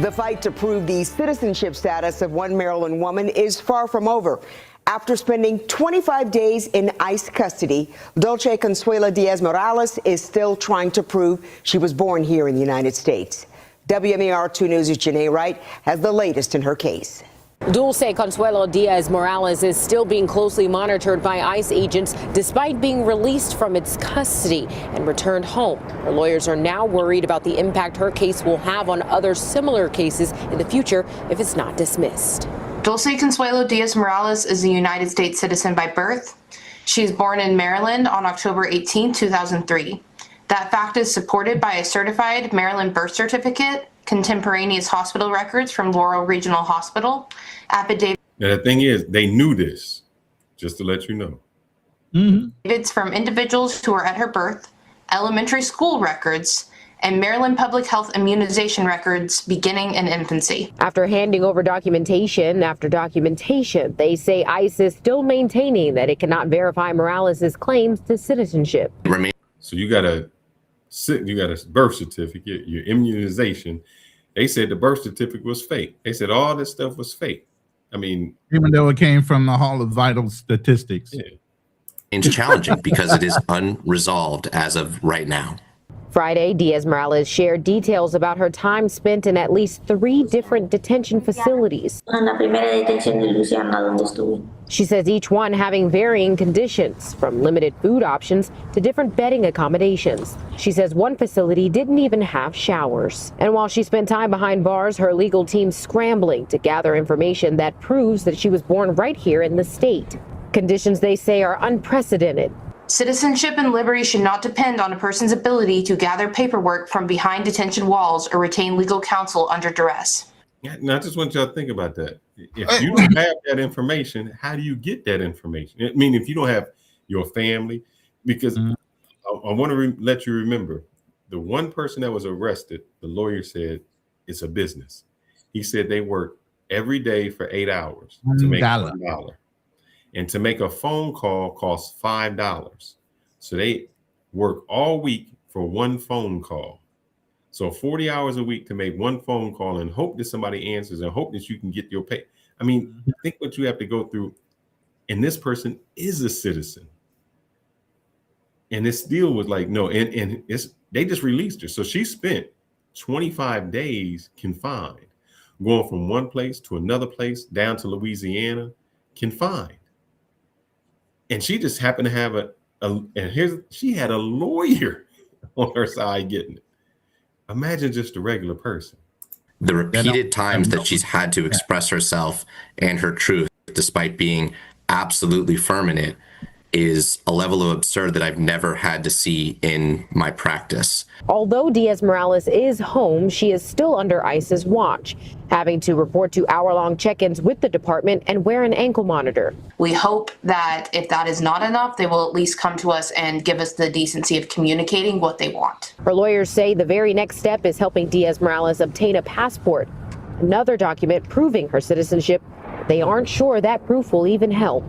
The fight to prove the citizenship status of one Maryland woman is far from over. After spending 25 days in ICE custody, Dulce Consuela Diaz-Morales is still trying to prove she was born here in the United States. WMAR 2 News' Janae Wright has the latest in her case. Dulce Consuelo Diaz-Morales is still being closely monitored by ICE agents despite being released from its custody and returned home. Her lawyers are now worried about the impact her case will have on other similar cases in the future if it's not dismissed. Dulce Consuelo Diaz-Morales is a United States citizen by birth. She was born in Maryland on October 18, 2003. That fact is supported by a certified Maryland birth certificate, contemporaneous hospital records from Laurel Regional Hospital, affidavits. Now, the thing is, they knew this, just to let you know. It's from individuals who were at her birth, elementary school records, and Maryland public health immunization records beginning in infancy. After handing over documentation after documentation, they say ICE is still maintaining that it cannot verify Morales' claims to citizenship. So you got a birth certificate, your immunization. They said the birth certificate was fake. They said all this stuff was fake. I mean, even though it came from the Hall of Vital Statistics. Yeah. It's challenging because it is unresolved as of right now. Friday, Diaz-Morales shared details about her time spent in at least 3 different detention facilities. She says each one having varying conditions, from limited food options to different bedding accommodations. She says one facility didn't even have showers. And while she spent time behind bars, her legal team scrambling to gather information that proves that she was born right here in the state. Conditions they say are unprecedented. Citizenship and liberty should not depend on a person's ability to gather paperwork from behind detention walls or retain legal counsel under duress. Now, I just want y'all to think about that. If you don't have that information, how do you get that information? I mean, if you don't have your family, because I want to let you remember, the one person that was arrested, the lawyer said it's a business. He said they work every day for 8 hours to make $1. And to make a phone call costs $5. So they work all week for one phone call. So 40 hours a week to make one phone call and hope that somebody answers and hope that you can get your pay. I mean, think what you have to go through. And this person is a citizen. And it still was like, no, and they just released her. So she spent 25 days confined, going from one place to another place, down to Louisiana, confined. And she just happened to have she had a lawyer on her side getting it. Imagine just a regular person. The repeated times that she's had to express herself and her truth, despite being absolutely firm in it, is a level of absurd that I've never had to see in my practice. Although Diaz-Morales is home, she is still under ICE's watch, having to report to hour-long check-ins with the department and wear an ankle monitor. We hope that if that is not enough, they will at least come to us and give us the decency of communicating what they want. Her lawyers say the very next step is helping Diaz-Morales obtain a passport, another document proving her citizenship. They aren't sure that proof will even help.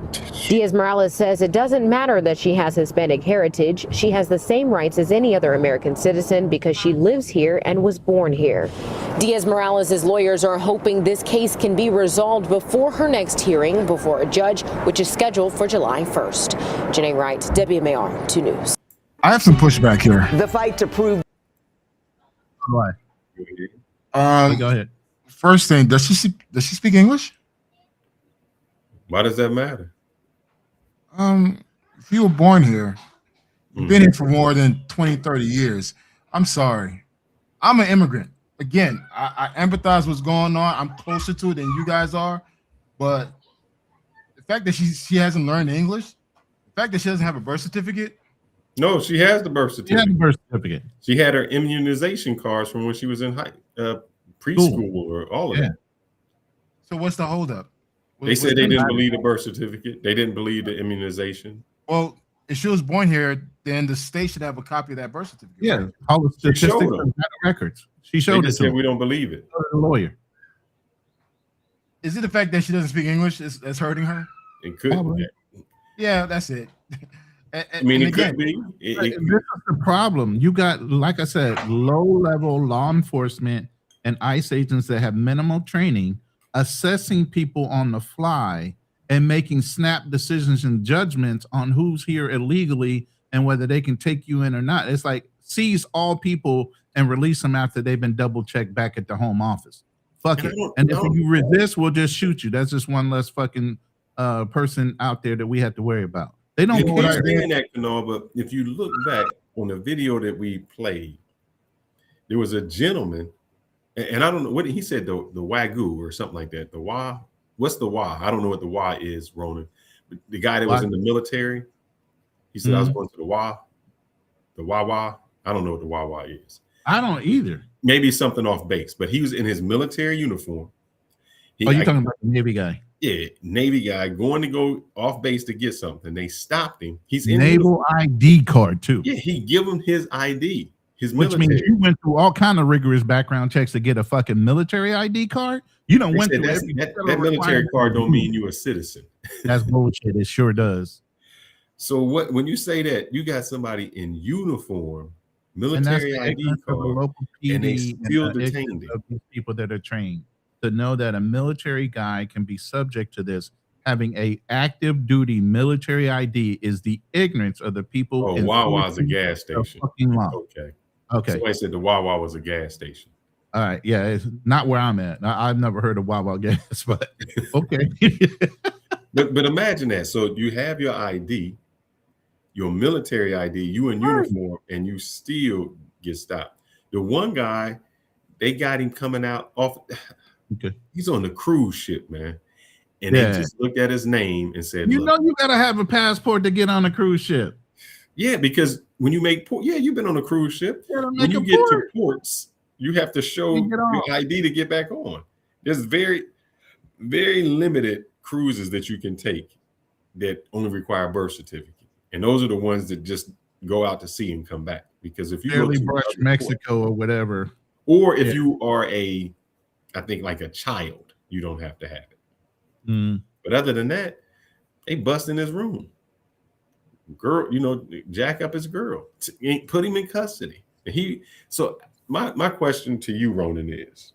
Diaz-Morales says it doesn't matter that she has Hispanic heritage. She has the same rights as any other American citizen because she lives here and was born here. Diaz-Morales' lawyers are hoping this case can be resolved before her next hearing before a judge, which is scheduled for July 1st. Janae Wright, WMAR 2 News. I have some pushback here. The fight to prove. Right. Go ahead. First thing, does she speak English? Why does that matter? If you were born here, you've been here for more than 20, 30 years. I'm sorry. I'm an immigrant. Again, I empathize what's going on. I'm closer to it than you guys are. But the fact that she hasn't learned English, the fact that she doesn't have a birth certificate. No, she has the birth certificate. She has the birth certificate. She had her immunization cards from when she was in preschool or all of that. So what's the holdup? They said they didn't believe the birth certificate. They didn't believe the immunization. Well, if she was born here, then the state should have a copy of that birth certificate. Yeah, right? all the statistics and records. She showed it to we don't believe it. The lawyer. Is it the fact that she doesn't speak English that's hurting her? It could. Yeah, that's it. I mean, it could be. This is the problem. You got, like I said, low-level law enforcement and ICE agents that have minimal training assessing people on the fly and making snap decisions and judgments on who's here illegally and whether they can take you in or not. It's like seize all people and release them after they've been double checked back at the home office. Fuck it. And if you resist, we'll just shoot you. That's just one less fucking person out there that we have to worry about. They don't know what I saying that, Canal, but if you look back on the video that we played, there was a gentleman. And I don't know what he said, the Wagyu or something like that. The Wa, what's the Wa? I don't know what the Wa is, Ronin. But the guy that was in the military, he said I was going to the Wa. I don't know what the Wa is. I don't either. Maybe something off base, but he was in his military uniform. You're talking about the Navy guy? Yeah, Navy guy going to go off base to get something. They stopped him. He's in naval ID card too. Yeah, he give him his ID. Which means you went through all kind of rigorous background checks to get a fucking military ID card. You don't went through that military card don't mean you a citizen. That's bullshit. It sure does. So when you say that you got somebody in uniform, military ID card, and they still detained these people that are trained to know that a military guy can be subject to this. Having a active duty military ID is the ignorance of the people. Oh, Wawa's a gas station. Law. Okay. Somebody said the Wawa was a gas station. All right. Yeah, it's not where I'm at. I've never heard of Wawa gas, but okay. but imagine that. So you have your ID, your military ID, you in uniform, and you still get stopped. The one guy, they got him coming out off. Okay. He's on the cruise ship, man. And they just looked at his name and said, you know, you got to have a passport to get on a cruise ship. Yeah, because when you make port, you've been on a cruise ship. When you get to ports, you have to show your ID to get back on. There's very, very limited cruises that you can take that only require a birth certificate. And those are the ones that just go out to sea and come back. Because if you go to Mexico or whatever. Or if you are I think like a child, you don't have to have it. But other than that, they bust in his room. Girl, jack up his girl, put him in custody. So my question to you, Ronin, is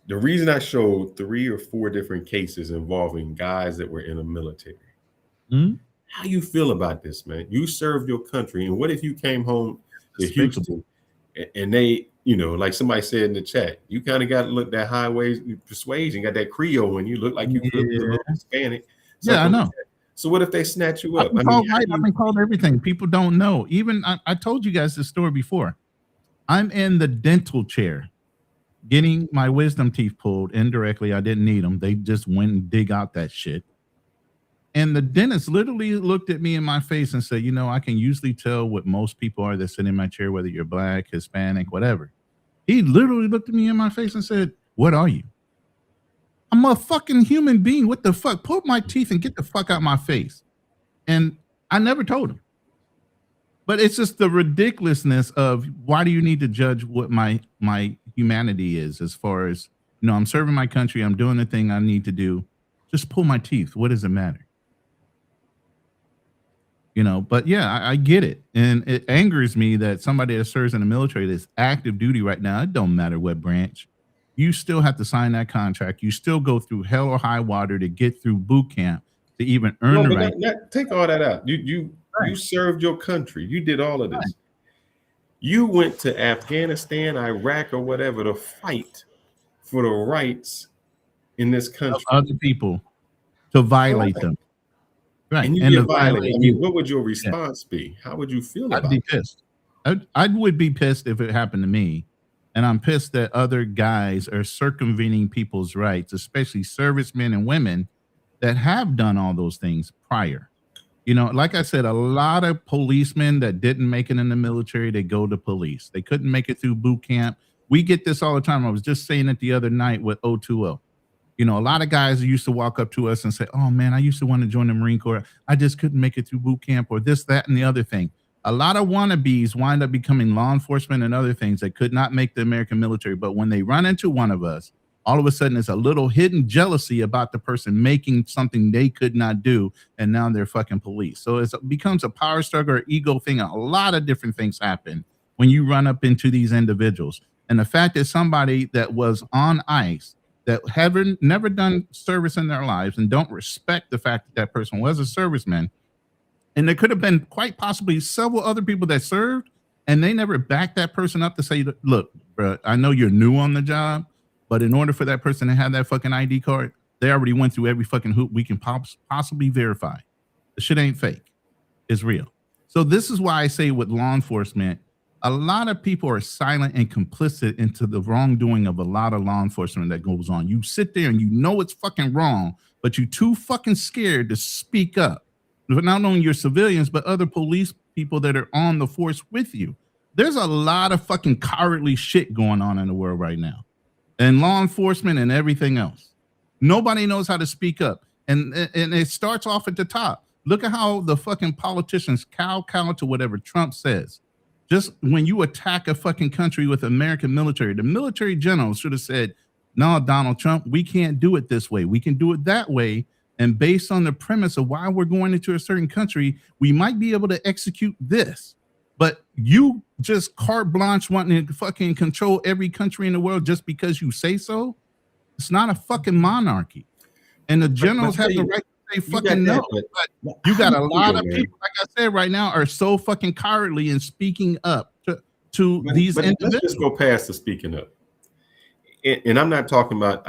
the reason I showed 3 or 4 different cases involving guys that were in the military. How you feel about this, man? You served your country, and what if you came home to Houston and they, you know, like somebody said in the chat, you kind of got to look that highways persuasion, got that Creole when you look like you could be a little Hispanic. Yeah, I know. So what if they snatch you up? I've been called everything. People don't know. Even I told you guys this story before. I'm in the dental chair getting my wisdom teeth pulled indirectly. I didn't need them. They just went and dig out that shit. And the dentist literally looked at me in my face and said, you know, I can usually tell what most people are that sit in my chair, whether you're black, Hispanic, whatever. He literally looked at me in my face and said, what are you? I'm a fucking human being. What the fuck? Pull my teeth and get the fuck out my face. And I never told him. But it's just the ridiculousness of why do you need to judge what my humanity is as far as, you know, I'm serving my country. I'm doing the thing I need to do. Just pull my teeth. What does it matter? You know, but yeah, I get it. And it angers me that somebody that serves in the military that's active duty right now, it don't matter what branch, you still have to sign that contract. You still go through hell or high water to get through boot camp to even earn the right. Take all that out. You served your country. You did all of this. Right. You went to Afghanistan, Iraq, or whatever to fight for the rights in this country. Of other people to violate them. Right. And you get violated. I mean, what would your response be? How would you feel about it? I'd be pissed. I would be pissed if it happened to me. And I'm pissed that other guys are circumventing people's rights, especially servicemen and women that have done all those things prior. You know, like I said, a lot of policemen that didn't make it in the military, they go to police. They couldn't make it through boot camp. We get this all the time. I was just saying it the other night with O2O. You know, a lot of guys used to walk up to us and say, oh, man, I used to want to join the Marine Corps. I just couldn't make it through boot camp or this, that, and the other thing. A lot of wannabes wind up becoming law enforcement and other things that could not make the American military. But when they run into one of us, all of a sudden there's a little hidden jealousy about the person making something they could not do. And now they're fucking police. So it becomes a power struggle or ego thing. A lot of different things happen when you run up into these individuals. And the fact that somebody that was on ICE that haven't never done service in their lives and don't respect the fact that that person was a serviceman. And there could have been quite possibly several other people that served and they never backed that person up to say, look, bro, I know you're new on the job, but in order for that person to have that fucking ID card, they already went through every fucking hoop we can possibly verify. The shit ain't fake. It's real. So this is why I say with law enforcement, a lot of people are silent and complicit into the wrongdoing of a lot of law enforcement that goes on. You sit there and you know it's fucking wrong, but you're too fucking scared to speak up. Not only your civilians, but other police people that are on the force with you. There's a lot of fucking cowardly shit going on in the world right now. And law enforcement and everything else. Nobody knows how to speak up. And it starts off at the top. Look at how the fucking politicians cow to whatever Trump says. Just when you attack a fucking country with American military, the military generals should have said, no, Donald Trump, we can't do it this way. We can do it that way. And based on the premise of why we're going into a certain country, we might be able to execute this. But you just carte blanche wanting to fucking control every country in the world just because you say so. It's not a fucking monarchy. And the generals have the right to say fucking no. But you got a lot of people, like I said, right now are so fucking cowardly in speaking up to these individuals. Let's just go past the speaking up. And I'm not talking about,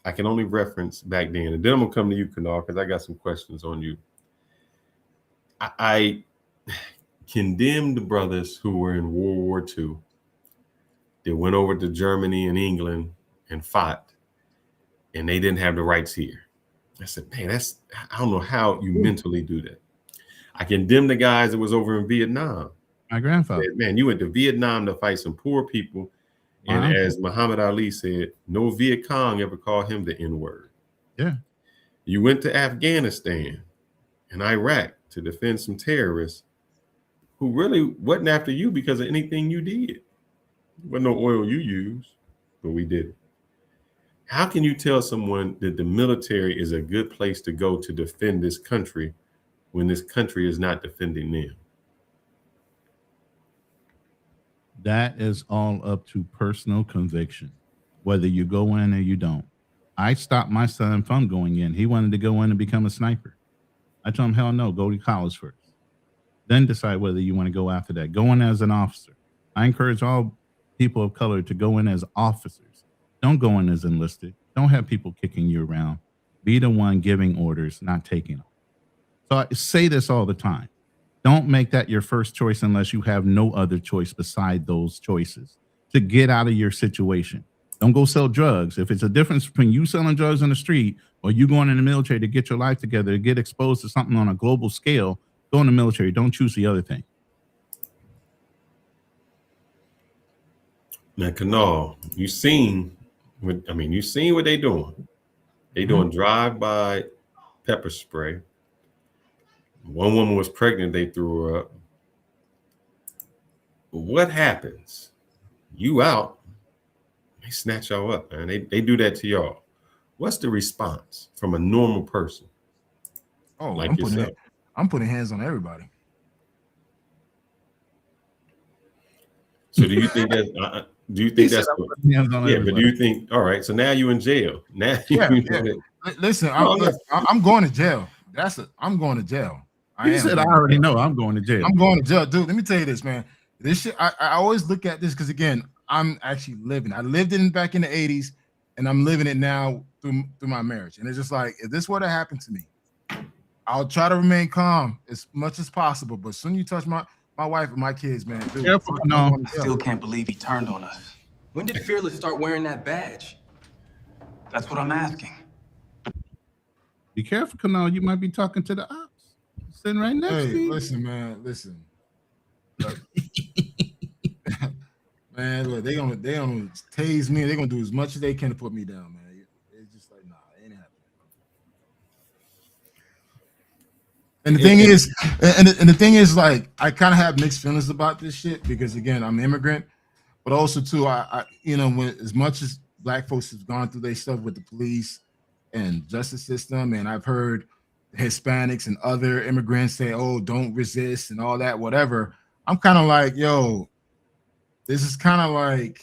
I can only reference back then. And then I'm going to come to you, Kanal, because I got some questions on you. I condemn the brothers who were in World War II. They went over to Germany and England and fought, and they didn't have the rights here. I said, man, I don't know how you mentally do that. I condemn the guys that was over in Vietnam. My grandfather. Said, man, you went to Vietnam to fight some poor people. And as Muhammad Ali said, no Viet Cong ever called him the N-word. Yeah. You went to Afghanistan and Iraq to defend some terrorists who really wasn't after you because of anything you did. There wasn't no oil you used, but we did it. How can you tell someone that the military is a good place to go to defend this country when this country is not defending them? That is all up to personal conviction, whether you go in or you don't. I stopped my son from going in. He wanted to go in and become a sniper. I told them, hell no, go to college first. Then decide whether you want to go after that. Go in as an officer. I encourage all people of color to go in as officers. Don't go in as enlisted. Don't have people kicking you around. Be the one giving orders, not taking them. So I say this all the time. Don't make that your first choice unless you have no other choice beside those choices to get out of your situation. Don't go sell drugs. If it's a difference between you selling drugs on the street or you going in the military to get your life together, to get exposed to something on a global scale, go in the military. Don't choose the other thing. Now, Kanal, you seen what they doing. They doing drive-by pepper spray. One woman was pregnant, they threw her up. What happens? You out, they snatch y'all up, man. They do that to y'all. What's the response from a normal person? Oh, like I'm putting hands on everybody. So do you think that's but do you think, all right, so now you in jail. Now Listen, I'm going to jail. I'm going to jail. I already know I'm going to jail. I'm going to jail. Dude, let me tell you this, man. This shit, I always look at this because, again, I'm actually living. I lived in back in the 80s, and I'm living it now through my marriage. And it's just like, if this were to happen to me, I'll try to remain calm as much as possible. But as soon as you touch my wife and my kids, man, dude, I still can't believe he turned on us. When did Fearless start wearing that badge? That's what I'm asking. Be careful, Kanal. You might be talking to the ops. Sitting right next to you. Listen, man. Listen. Look. Man, look, they gonna tase me. They're gonna do as much as they can to put me down, man. It's just like, nah, it ain't happening. And the thing is, like, I kind of have mixed feelings about this shit because, again, I'm an immigrant, but also too, I when as much as black folks have gone through their stuff with the police and justice system, and I've heard Hispanics and other immigrants say, "Oh, don't resist" and all that, whatever. I'm kind of like, yo, this is kind of like,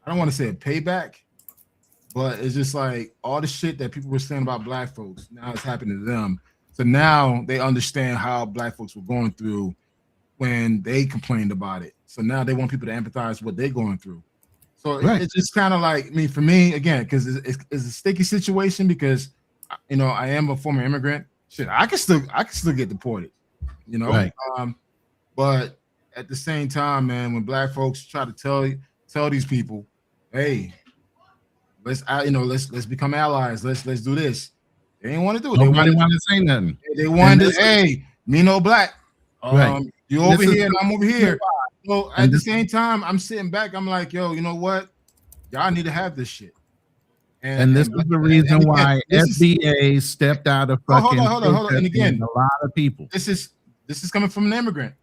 I don't want to say a payback, but it's just like all the shit that people were saying about black folks now it's happening to them. So now they understand how black folks were going through when they complained about it. So now they want people to empathize what they're going through. So it's just kind of like for me again, because it's a sticky situation because I am a former immigrant. Shit, I can still get deported, Right. But at the same time, man, when black folks try to tell these people, hey, let's become allies, let's do this. They didn't want to do it. Nobody wanted to say nothing. They wanted to, hey, me no black. Right. You over here and I'm over here. So at the same time, I'm sitting back. I'm like, yo, you know what? Y'all need to have this shit. And this is the reason why FBA stepped out of fucking. Hold on. And again, a lot of people. This is coming from an immigrant.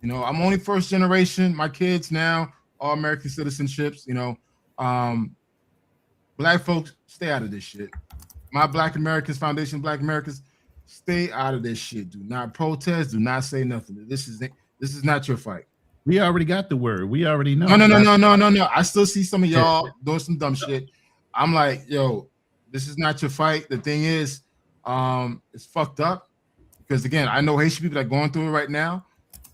I'm only first generation. My kids now are American citizenships. Black folks, stay out of this shit. My Black Americans Foundation, Black Americans, stay out of this shit. Do not protest. Do not say nothing. This is not your fight. We already got the word. We already know. No. I still see some of y'all doing some dumb shit. I'm like, yo, this is not your fight. The thing is, it's fucked up because again, I know Haitian people that are going through it right now,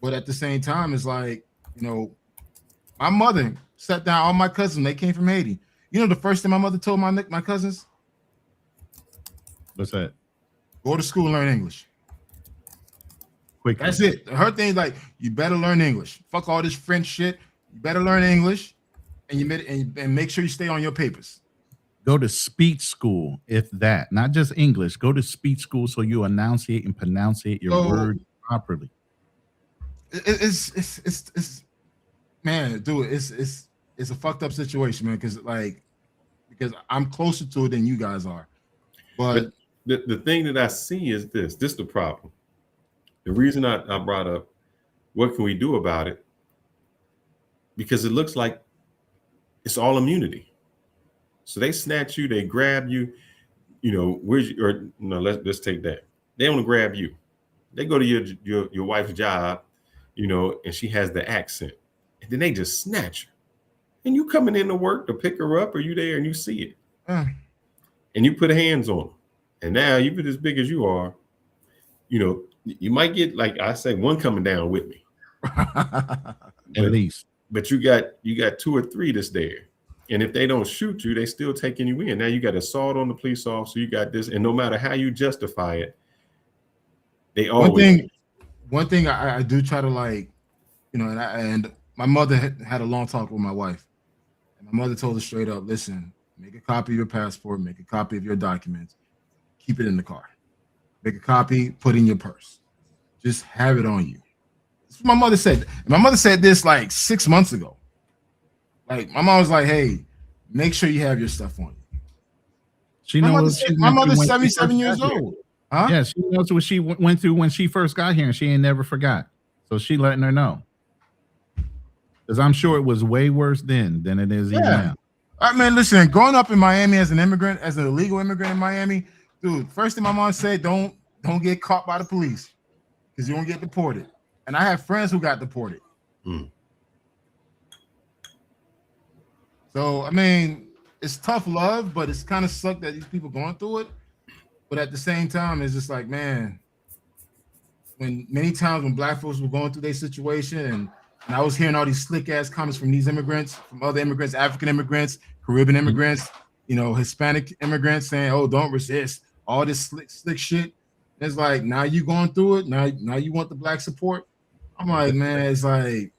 but at the same time, it's like, my mother sat down all my cousins. They came from Haiti. The first thing my mother told my cousins. What's that? Go to school and learn English. Quick. That's it. Her thing is like, you better learn English. Fuck all this French shit. You better learn English, and make sure you stay on your papers. Go to speech school, if that, not just English. Go to speech school so you enunciate and pronunciate your words properly. It's man, dude. It's a fucked up situation, man. Because I'm closer to it than you guys are. But the thing that I see is this is the problem. The reason I brought up what can we do about it, because it looks like it's all immunity. So they snatch you, they grab you, let's take that. They want to grab you. They go to your wife's job, and she has the accent, and then they just snatch her. And you coming into work to pick her up, or you there and you see it. And you put hands on them. And now, even as big as you are, you know, you might get, like I say, one coming down with me. At least. But you got 2 or 3 that's there. And if they don't shoot you, they still taking you in. Now you got assault on the police officer, you got this, and no matter how you justify it, they always. One thing I do try to, like, you know, and my mother had a long talk with my wife. And my mother told her straight up, listen, make a copy of your passport, make a copy of your documents, keep it in the car. Make a copy, put in your purse. Just have it on you. That's what my mother said. And my mother said this like 6 months ago. Like, my mom was like, hey, make sure you have your stuff on you. She knows my mother's 77 years old. Huh? Yeah, she knows what she went through when she first got here, and she ain't never forgot. So she letting her know. Because I'm sure it was way worse then than it is even now. I mean, listen, growing up in Miami as an immigrant, as an illegal immigrant in Miami, dude, first thing my mom said, don't get caught by the police because you won't get deported. And I have friends who got deported. So, I mean, it's tough love, but it's kind of sucked that these people going through it. But at the same time, it's just like, man, many times when black folks were going through their situation and I was hearing all these slick ass comments from these immigrants, from other immigrants, African immigrants, Caribbean immigrants, you know, Hispanic immigrants saying, oh, don't resist, all this slick shit. It's like, now you going through it. Now you want the black support. I'm like, man, it's like,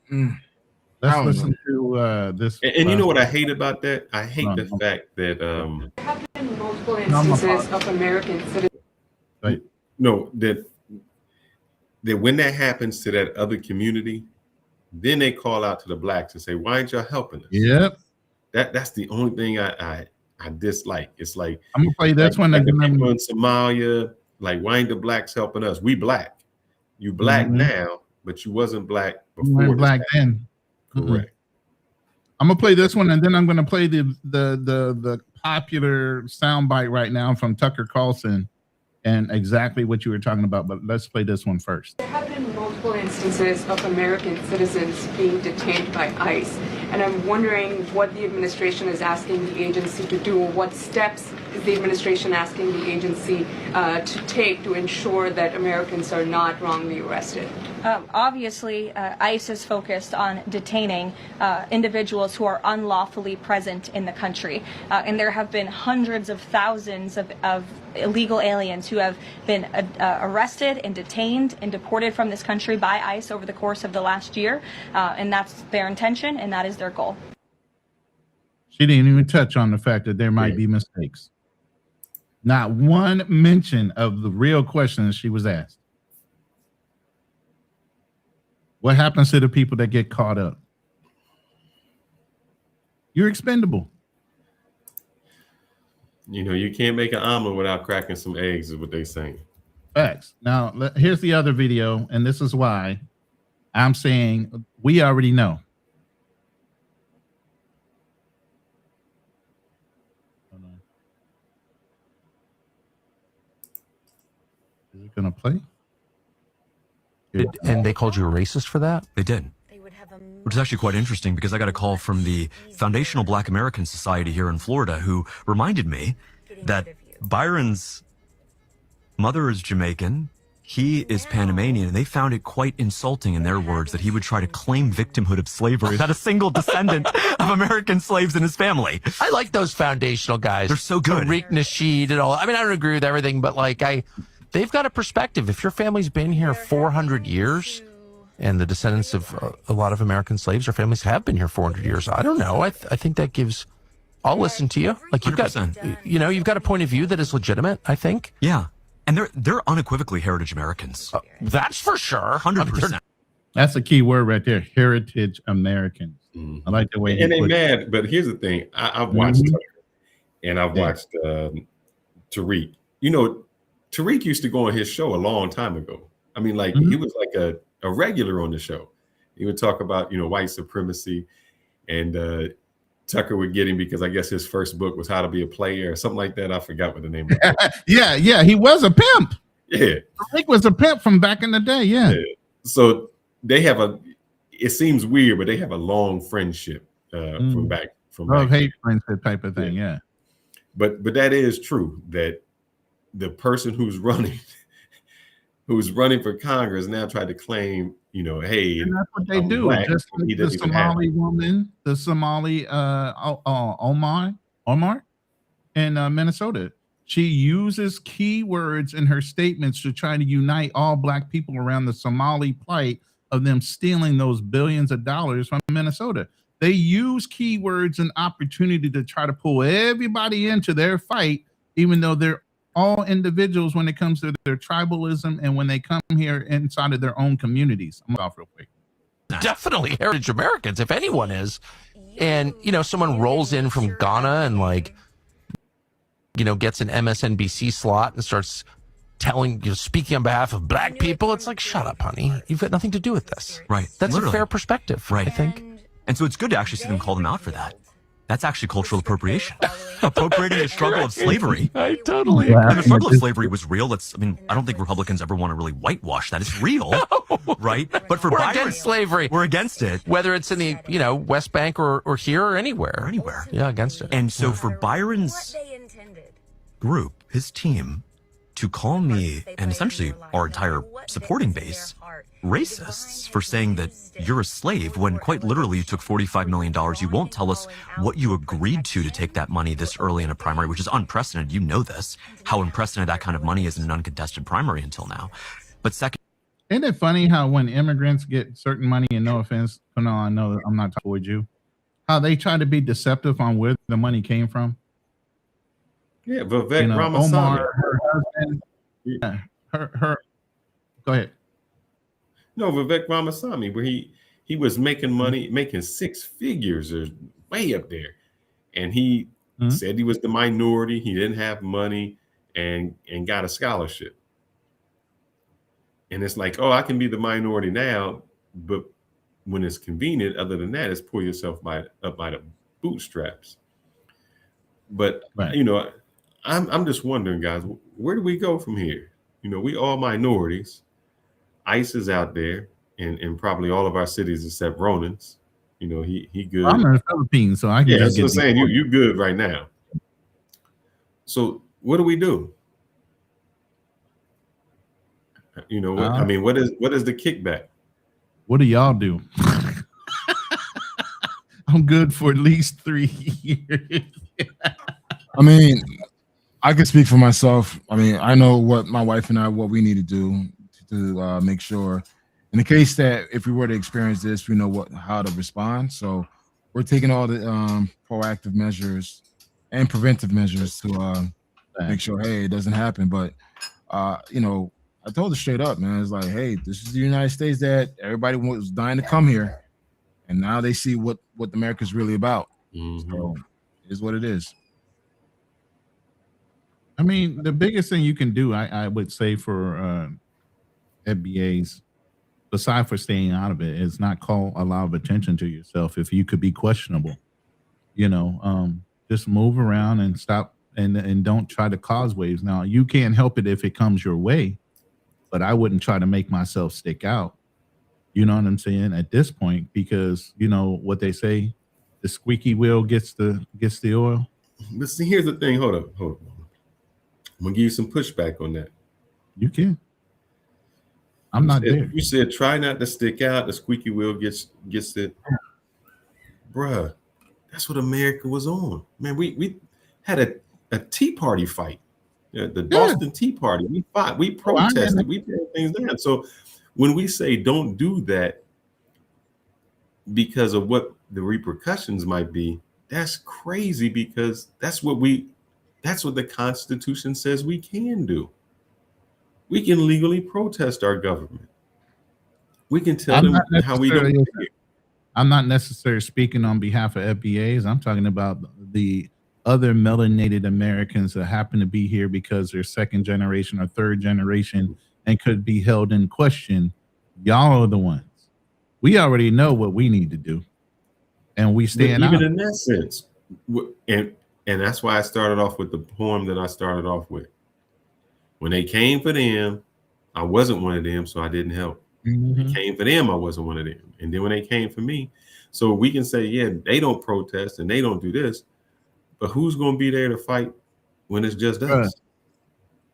let's listen to this. And you know what I hate about that? I hate the fact that there have been multiple instances of American citizens. Right. No, that when that happens to that other community, then they call out to the blacks and say, why ain't y'all helping us? Yep. That's the only thing I dislike. It's like, I'm gonna play this one. Like in Somalia, like, why ain't the blacks helping us? We black. You black now, but you wasn't black before. You weren't black then. Correct. I'm gonna play this one, and then I'm gonna play the popular soundbite right now from Tucker Carlson and exactly what you were talking about. But let's play this one first. There have been multiple instances of American citizens being detained by ICE, and I'm wondering what the administration is asking the agency to do, or what steps is the administration asking the agency to take to ensure that Americans are not wrongly arrested? Obviously, ICE is focused on detaining individuals who are unlawfully present in the country. And there have been hundreds of thousands of illegal aliens who have been arrested and detained and deported from this country by ICE over the course of the last year. And that's their intention, and that is their goal. She didn't even touch on the fact that there might be mistakes. Not one mention of the real questions she was asked. What happens to the people that get caught up? You're expendable. You know, you can't make an omelet without cracking some eggs, is what they saying. Facts. Now, here's the other video, and this is why I'm saying we already know. Is it going to play? And they called you a racist for that? They did. Which is actually quite interesting because I got a call from the Foundational Black American Society here in Florida who reminded me that Byron's mother is Jamaican, he is Panamanian, and they found it quite insulting in their words that he would try to claim victimhood of slavery, not a single descendant of American slaves in his family. I like those foundational guys. They're so good. Tariq Nasheed and all. I mean, I don't agree with everything, but like they've got a perspective. If your family's been here 400 years, and the descendants of a lot of American slaves or families have been here 400 years, I don't know. I think that gives. I'll listen to you. Like you've 100%. got, you've got a point of view that is legitimate. I think. Yeah, and they're unequivocally heritage Americans. That's for sure. 100%. That's a key word right there. Heritage Americans. I like the way. And they mad, but here's the thing: I've watched Tucker, and I've watched Tariq. You know, Tariq used to go on his show a long time ago. I mean, like he was like a regular on the show. He would talk about, white supremacy, and Tucker would get him because I guess his first book was How to Be a Player or something like that. I forgot what the name of it. Yeah, he was a pimp. Yeah. Rick was a pimp from back in the day, yeah. So they have it seems weird, but they have a long friendship from back. Love, hate friendship type of thing, yeah. But that is true, that the person who's running who's running for Congress now tried to claim, hey, And that's what they I'm do. black, Just he the doesn't even have Somali woman, the Somali Omar in Minnesota. She uses keywords in her statements to try to unite all black people around the Somali plight of them stealing those billions of dollars from Minnesota. They use keywords and opportunity to try to pull everybody into their fight, even though they're all individuals when it comes to their tribalism and when they come here inside of their own communities. I'm off real quick. Definitely heritage Americans, if anyone is. And, someone rolls in from Ghana and gets an MSNBC slot and starts speaking on behalf of black people. It's like, shut up, honey. You've got nothing to do with this. Right. That's Literally. a fair perspective, Right. I think. And so it's good to actually see them call them out for that. That's actually cultural appropriation. Appropriating the struggle of slavery. I totally agree. And the struggle of slavery was real. I don't think Republicans ever want to really whitewash that. It's real, right? But for We're Byron, against slavery. We're against it. Whether it's in the, West Bank or here or anywhere. Anywhere. Yeah, against it. And so for Byron's group, his team, to call me and essentially our entire supporting base racists for saying that you're a slave when quite literally you took $45 million. You won't tell us what you agreed to take that money this early in a primary, which is unprecedented. You know this, how unprecedented that kind of money is in an uncontested primary until now. But second, isn't it funny how when immigrants get certain money, and no offense, no, I know that I'm not toward you, how they try to be deceptive on where the money came from? Yeah, Vivek Ramaswamy. Omar, her husband, her. Go ahead. No, Vivek Ramaswamy, where he was making money, making six figures, or way up there, and he said he was the minority. He didn't have money, and got a scholarship. And it's like, oh, I can be the minority now, but when it's convenient, other than that, it's pull yourself up by the bootstraps. But right. I'm just wondering, guys, where do we go from here? We all minorities. ICE is out there in probably all of our cities except Ronin's. He good. I'm in the Philippines, so I can just get saying you good right now. So what do we do? I mean, what is the kickback? What do y'all do? I'm good for at least 3 years. I mean, I can speak for myself. I mean, I know what my wife and what we need to do to make sure, in the case that if we were to experience this, we know how to respond. So we're taking all the proactive measures and preventive measures to make sure, hey, it doesn't happen. But I told her straight up, man. It's like, hey, this is the United States that everybody was dying to come here, and now they see what America's really about. So it is what it is. I mean, the biggest thing you can do, I would say, for FBAs, aside for staying out of it, is not call a lot of attention to yourself if you could be questionable. Just move around and stop and don't try to cause waves. Now, you can't help it if it comes your way, but I wouldn't try to make myself stick out. You know what I'm saying? At this point, because what they say, the squeaky wheel gets the oil. But see, here's the thing. Hold up. I'm gonna give you some pushback on that. You can. I'm not there. You said try not to stick out. The squeaky wheel gets it. Bruh, that's what America was on. Man, we had a Tea Party fight. The Boston Tea Party. We fought. We protested. We did things down. So when we say don't do that because of what the repercussions might be, that's crazy, because that's what the Constitution says we can do. We can legally protest our government. We can tell them how we don't. I'm not necessarily speaking on behalf of FBAs. I'm talking about the other melanated Americans that happen to be here because they're second generation or third generation and could be held in question. Y'all are the ones. We already know what we need to do, and we stand out. Even in that sense, and that's why I started off with the poem that I started off with. When they came for them, I wasn't one of them, so I didn't help. They came for them, I wasn't one of them. And then when they came for me, so we can say, yeah, they don't protest and they don't do this, but who's going to be there to fight when it's just us?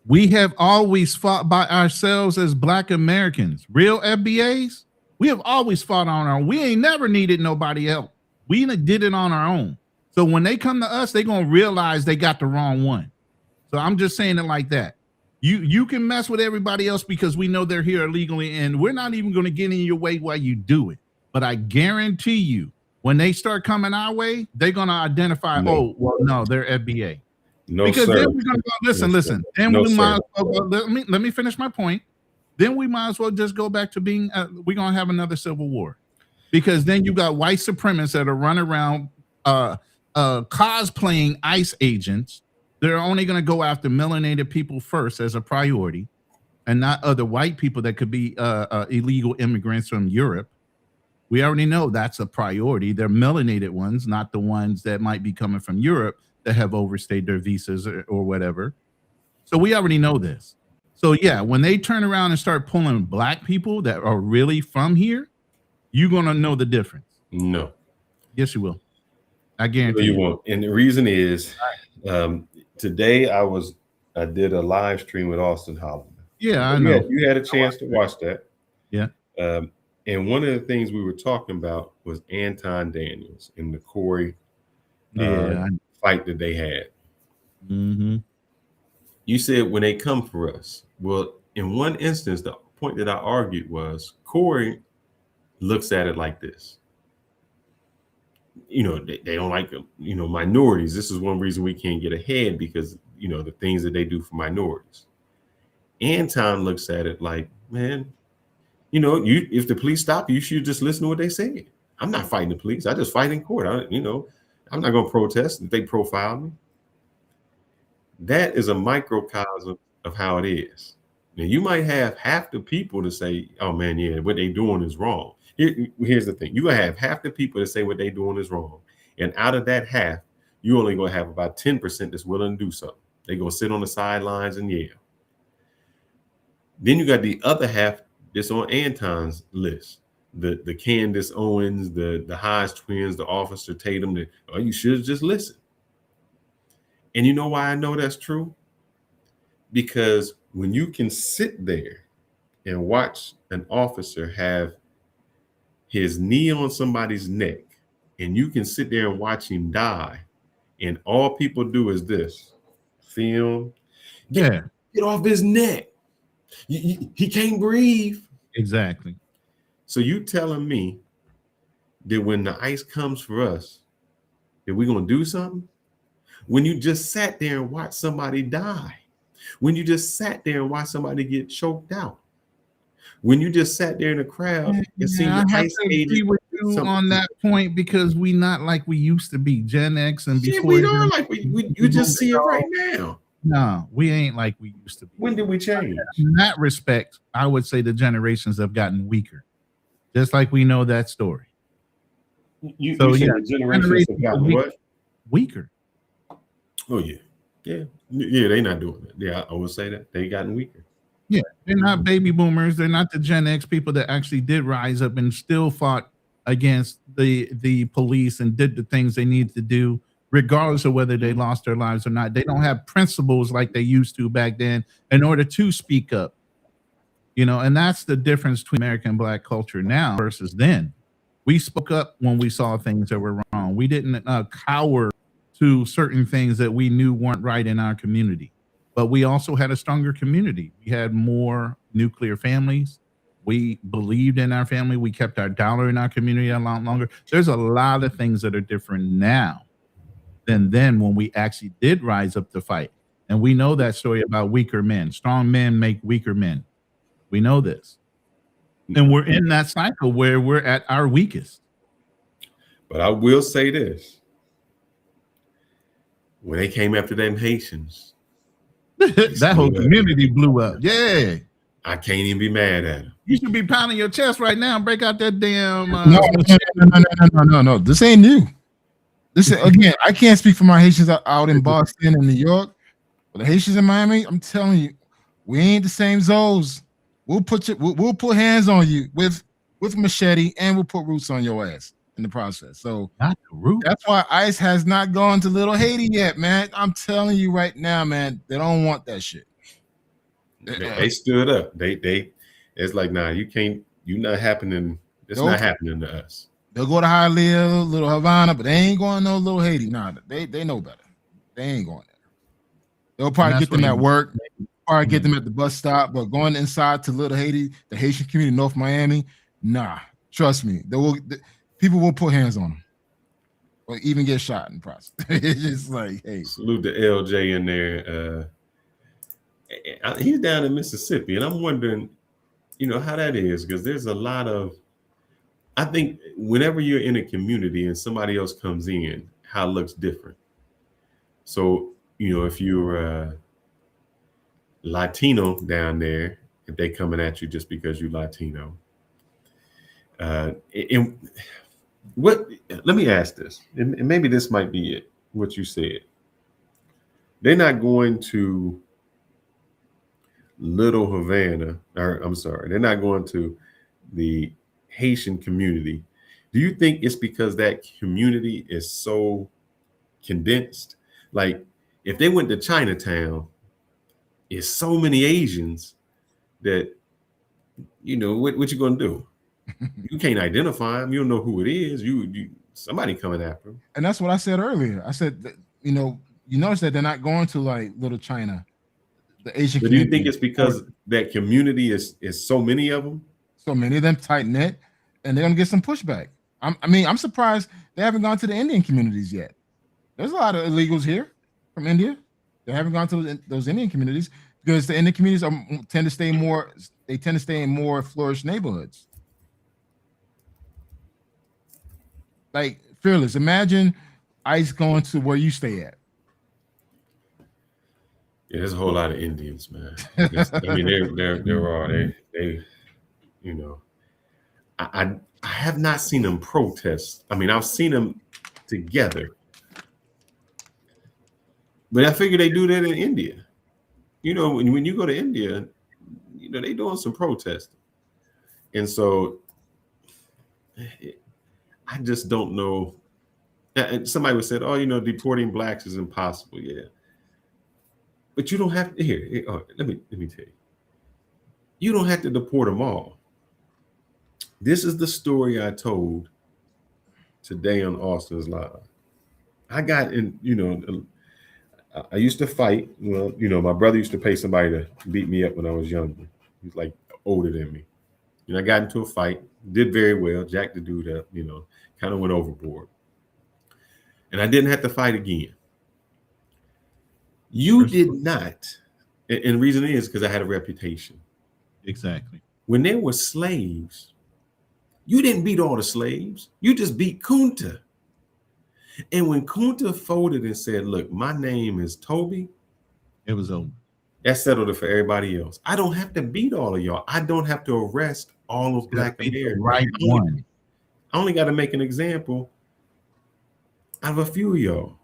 We have always fought by ourselves as Black Americans. Real FBAs, we have always fought on our own. We ain't never needed nobody else. We did it on our own. So when they come to us, they're going to realize they got the wrong one. So I'm just saying it like that. You can mess with everybody else because we know they're here illegally, and we're not even going to get in your way while you do it. But I guarantee you, when they start coming our way, they're going to identify, oh, well, no, they're FBA. No, because sir. then we're going to go, listen. Then No, we might sir. as well go, let me finish my point. Then we might as well just go back to being, we're going to have another civil war. Because then you got white supremacists that are running around cosplaying ICE agents. They're only going to go after melanated people first as a priority, and not other white people that could be illegal immigrants from Europe. We already know that's a priority. They're melanated ones, not the ones that might be coming from Europe that have overstayed their visas or whatever. So we already know this. So yeah, when they turn around and start pulling Black people that are really from here, you're going to know the difference. No. Yes, you will. I guarantee you won't. And the reason is, today I did a live stream with Austin Holloman. Yeah, I know. You had a chance to watch that. Yeah. And one of the things we were talking about was Anton Daniels and the Corey fight that they had. Mm-hmm. You said when they come for us. Well, in one instance, the point that I argued was Corey looks at it like this. They don't like minorities. This is one reason we can't get ahead, because the things that they do for minorities. Anton looks at it like, man, if the police stop you, you should just listen to what they say. I'm not fighting the police. I just fight in court. I'm not going to protest if they profile me. That is a microcosm of how it is. Now, you might have half the people to say, oh man, yeah, what they doing is wrong. Here's the thing. You're going to have half the people that say what they doing is wrong. And out of that half, you're only going to have about 10% that's willing to do something. They're going to sit on the sidelines and yell. Then you got the other half that's on Anton's list. The Candace Owens, the Hodge twins, the Officer Tatum. You should just listen. And you know why I know that's true? Because when you can sit there and watch an officer have his knee on somebody's neck, and you can sit there and watch him die, and all people do is this: film, get off his neck. He can't breathe. Exactly. So you telling me that when the ICE comes for us, that we're gonna do something? When you just sat there and watched somebody die, when you just sat there and watched somebody get choked out, when you just sat there in a crowd and seen the ICE agent with you on that point, because we not like we used to be. Gen X and before. We are like you just see it right now. No, we ain't like we used to be. When did we change? In that respect, I would say the generations have gotten weaker. Just like we know that story. You said the generations have gotten what? Weaker. Oh yeah. Yeah, they're not doing it. Yeah, I would say that. They gotten weaker. Yeah, they're not baby boomers. They're not the Gen X people that actually did rise up and still fought against the police and did the things they needed to do, regardless of whether they lost their lives or not. They don't have principles like they used to back then in order to speak up. And that's the difference between American Black culture now versus then. We spoke up when we saw things that were wrong. We didn't cower to certain things that we knew weren't right in our community. But we also had a stronger community. We had more nuclear families. We believed in our family. We kept our dollar in our community a lot longer. There's a lot of things that are different now than then when we actually did rise up to fight. And we know that story about weaker men. Strong men make weaker men. We know this. And we're in that cycle where we're at our weakest. But I will say this. When they came after them Haitians, that whole community blew up. Yeah. I can't even be mad at them. You should be pounding your chest right now and break out that damn. No. This ain't new. This is, again, I can't speak for my Haitians out in Boston and New York, but the Haitians in Miami, I'm telling you, we ain't the same zones. We'll put hands on you with machete, and we'll put roots on your ass in the process. So that's why ICE has not gone to Little Haiti yet, man. I'm telling you right now, man, they don't want that shit. They stood up. They it's like, nah, you can't, you not happening. It's Nope. not happening to us. They'll go to Hialeah, Little Havana, but they ain't going no Little Haiti. Nah, they know better. They ain't going there. They'll probably get them at work, probably get them at the bus stop, but going inside to Little Haiti, the Haitian community, North Miami, nah. Trust me, people will put hands on them, or even get shot in the process. It's just like, hey, Salute to LJ in there. He's down in Mississippi, and I'm wondering, how that is, because there's a lot of, I think whenever you're in a community and somebody else comes in, how it looks different. So, if you're Latino down there, if they coming at you just because you're Latino, and let me ask this, and maybe this might be it, what you said. They're not going to Little Havana, or I'm sorry, they're not going to the Haitian community. Do you think it's because that community is so condensed? Like, if they went to Chinatown, it's so many Asians that, what you gonna do? You can't identify them. You don't know who it is. You somebody coming after them. And that's what I said earlier. I said that, you notice that they're not going to like Little China, the Asian But do you community. think it's because that community is so many of them? So many of them tight knit, and they're gonna get some pushback. I'm surprised they haven't gone to the Indian communities yet. There's a lot of illegals here from India. They haven't gone to those Indian communities because the Indian communities tend to stay in more flourished neighborhoods. Like, Fearless, imagine ICE going to where you stay at. Yeah, there's a whole lot of Indians, man. There are. I have not seen them protest. I've seen them together, but I figure they do that in India. When you go to India, they doing some protesting, and so I just don't know. And somebody would say, "Oh, deporting blacks is impossible." Yeah, but you don't have to. Here, let me tell you. You don't have to deport them all. This is the story I told today on Austin's Live. I got in, I used to fight. Well, my brother used to pay somebody to beat me up when I was younger. He's like older than me. I got into a fight, did very well, jacked the dude up, kind of went overboard. And I didn't have to fight again. You did not. And the reason is because I had a reputation. Exactly. When there were slaves, you didn't beat all the slaves. You just beat Kunta. And when Kunta folded and said, "Look, my name is Toby," it was over. That settled it for everybody else. I don't have to beat all of y'all. I don't have to arrest all of Black Americans. Right one. I only got to make an example out of a few of y'all.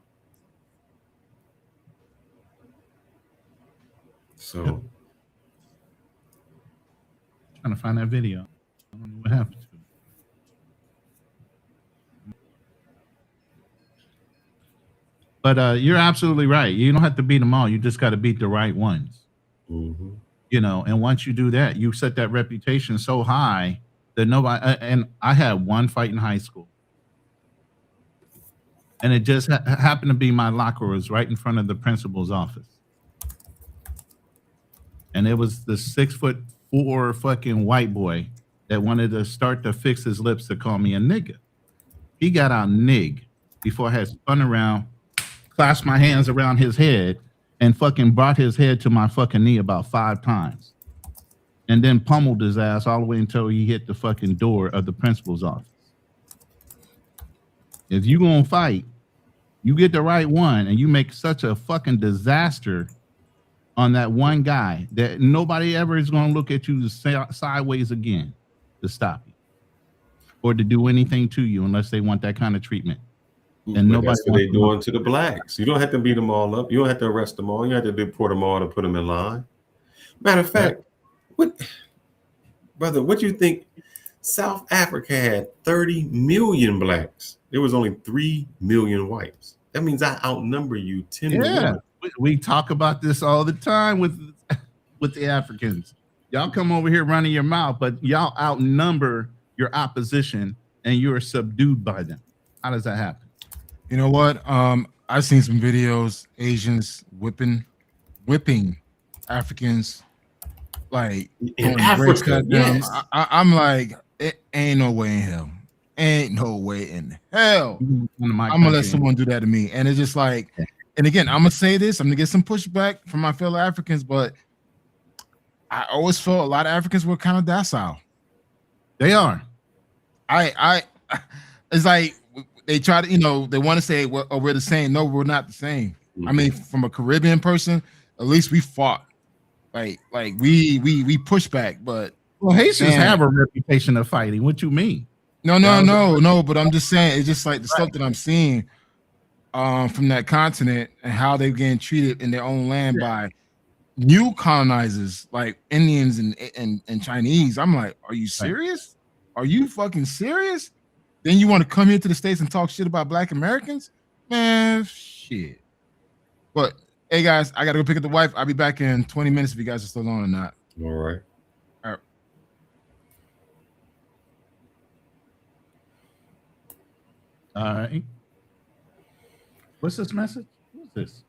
So, trying to find that video. I don't know what happened to it. But you're absolutely right. You don't have to beat them all. You just got to beat the right ones. Mm-hmm. And once you do that, you set that reputation so high that nobody. And I had one fight in high school, and it just happened to be my locker was right in front of the principal's office, and it was the 6'4" fucking white boy that wanted to start to fix his lips to call me a nigga. He got out nig before I had spun around, clasped my hands around his head, and fucking brought his head to my fucking knee about 5 times. And then pummeled his ass all the way until he hit the fucking door of the principal's office. If you gonna fight, you get the right one, and you make such a fucking disaster on that one guy that nobody ever is gonna look at you sideways again to stop you or to do anything to you unless they want that kind of treatment. And nobody that's what they're doing to the blacks. You don't have to beat them all up. You don't have to arrest them all. You have to deport them all to put them in line. Matter of fact, what do you think? South Africa had 30 million blacks. There was only 3 million whites. That means I outnumber you 10 to 1. We talk about this all the time with with the Africans. Y'all come over here running your mouth, but y'all outnumber your opposition and you are subdued by them. How does that happen? You know what? I've seen some videos, Asians whipping Africans, like in going Africa. cut them. Yes. I'm like, it ain't no way in hell. Ain't no way in hell. I'm gonna let someone do that to me. And it's just like, and again, I'm gonna say this, I'm gonna get some pushback from my fellow Africans, but I always felt a lot of Africans were kind of docile. They are. It's like they try to, they want to say we're the same. No, we're not the same. I mean, from a Caribbean person, at least we fought. Like we push back, but Haitians have a reputation of fighting. What you mean? No. But I'm just saying, it's just like the stuff that I'm seeing from that continent and how they're getting treated in their own land by new colonizers like Indians and Chinese. I'm like, are you serious? Are you fucking serious? Then you want to come here to the States and talk shit about Black Americans? Man, shit. But hey guys, I gotta go pick up the wife. I'll be back in 20 minutes if you guys are still on or not. All right. All right. All right. What's this message? What's this?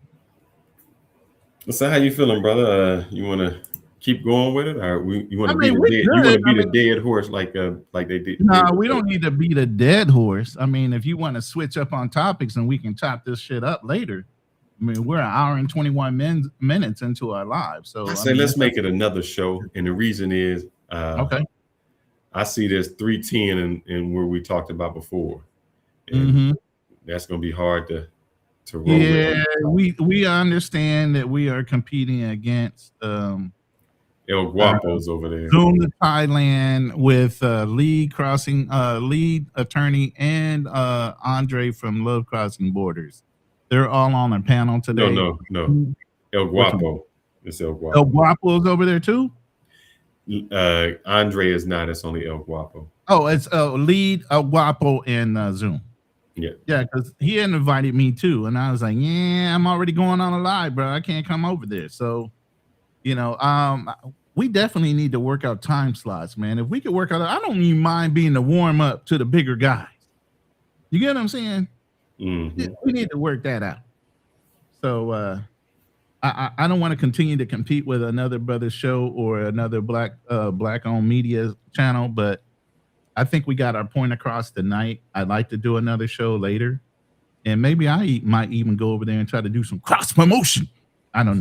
So how you feeling, brother? You want to keep going with it, or you want to beat the dead horse like they did? No, we don't need to beat a dead horse. I mean, if you want to switch up on topics and we can chop this shit up later. I mean, we're an hour and 21 minutes into our live. So I say let's make it another show. And the reason is okay. I see there's 310 in where we talked about before. And that's gonna be hard to roll with. we understand that we are competing against El Guapo's over there. Zoom to Thailand with lead attorney and Andre from Love Crossing Borders. They're all on a panel today. No. El Guapo. It's El Guapo. El Guapo is over there too? Andre is not. It's only El Guapo. Oh, it's lead El Guapo in Zoom. Yeah, because he had invited me too, and I was like, "Yeah, I'm already going on a live, bro. I can't come over there." So, we definitely need to work out time slots, man. If we could work out, I don't even mind being the warm up to the bigger guys. You get what I'm saying? Mm-hmm. We need to work that out. So, I don't want to continue to compete with another brother show or another black-owned media channel, but I think we got our point across tonight. I'd like to do another show later, and maybe I might even go over there and try to do some cross promotion. I don't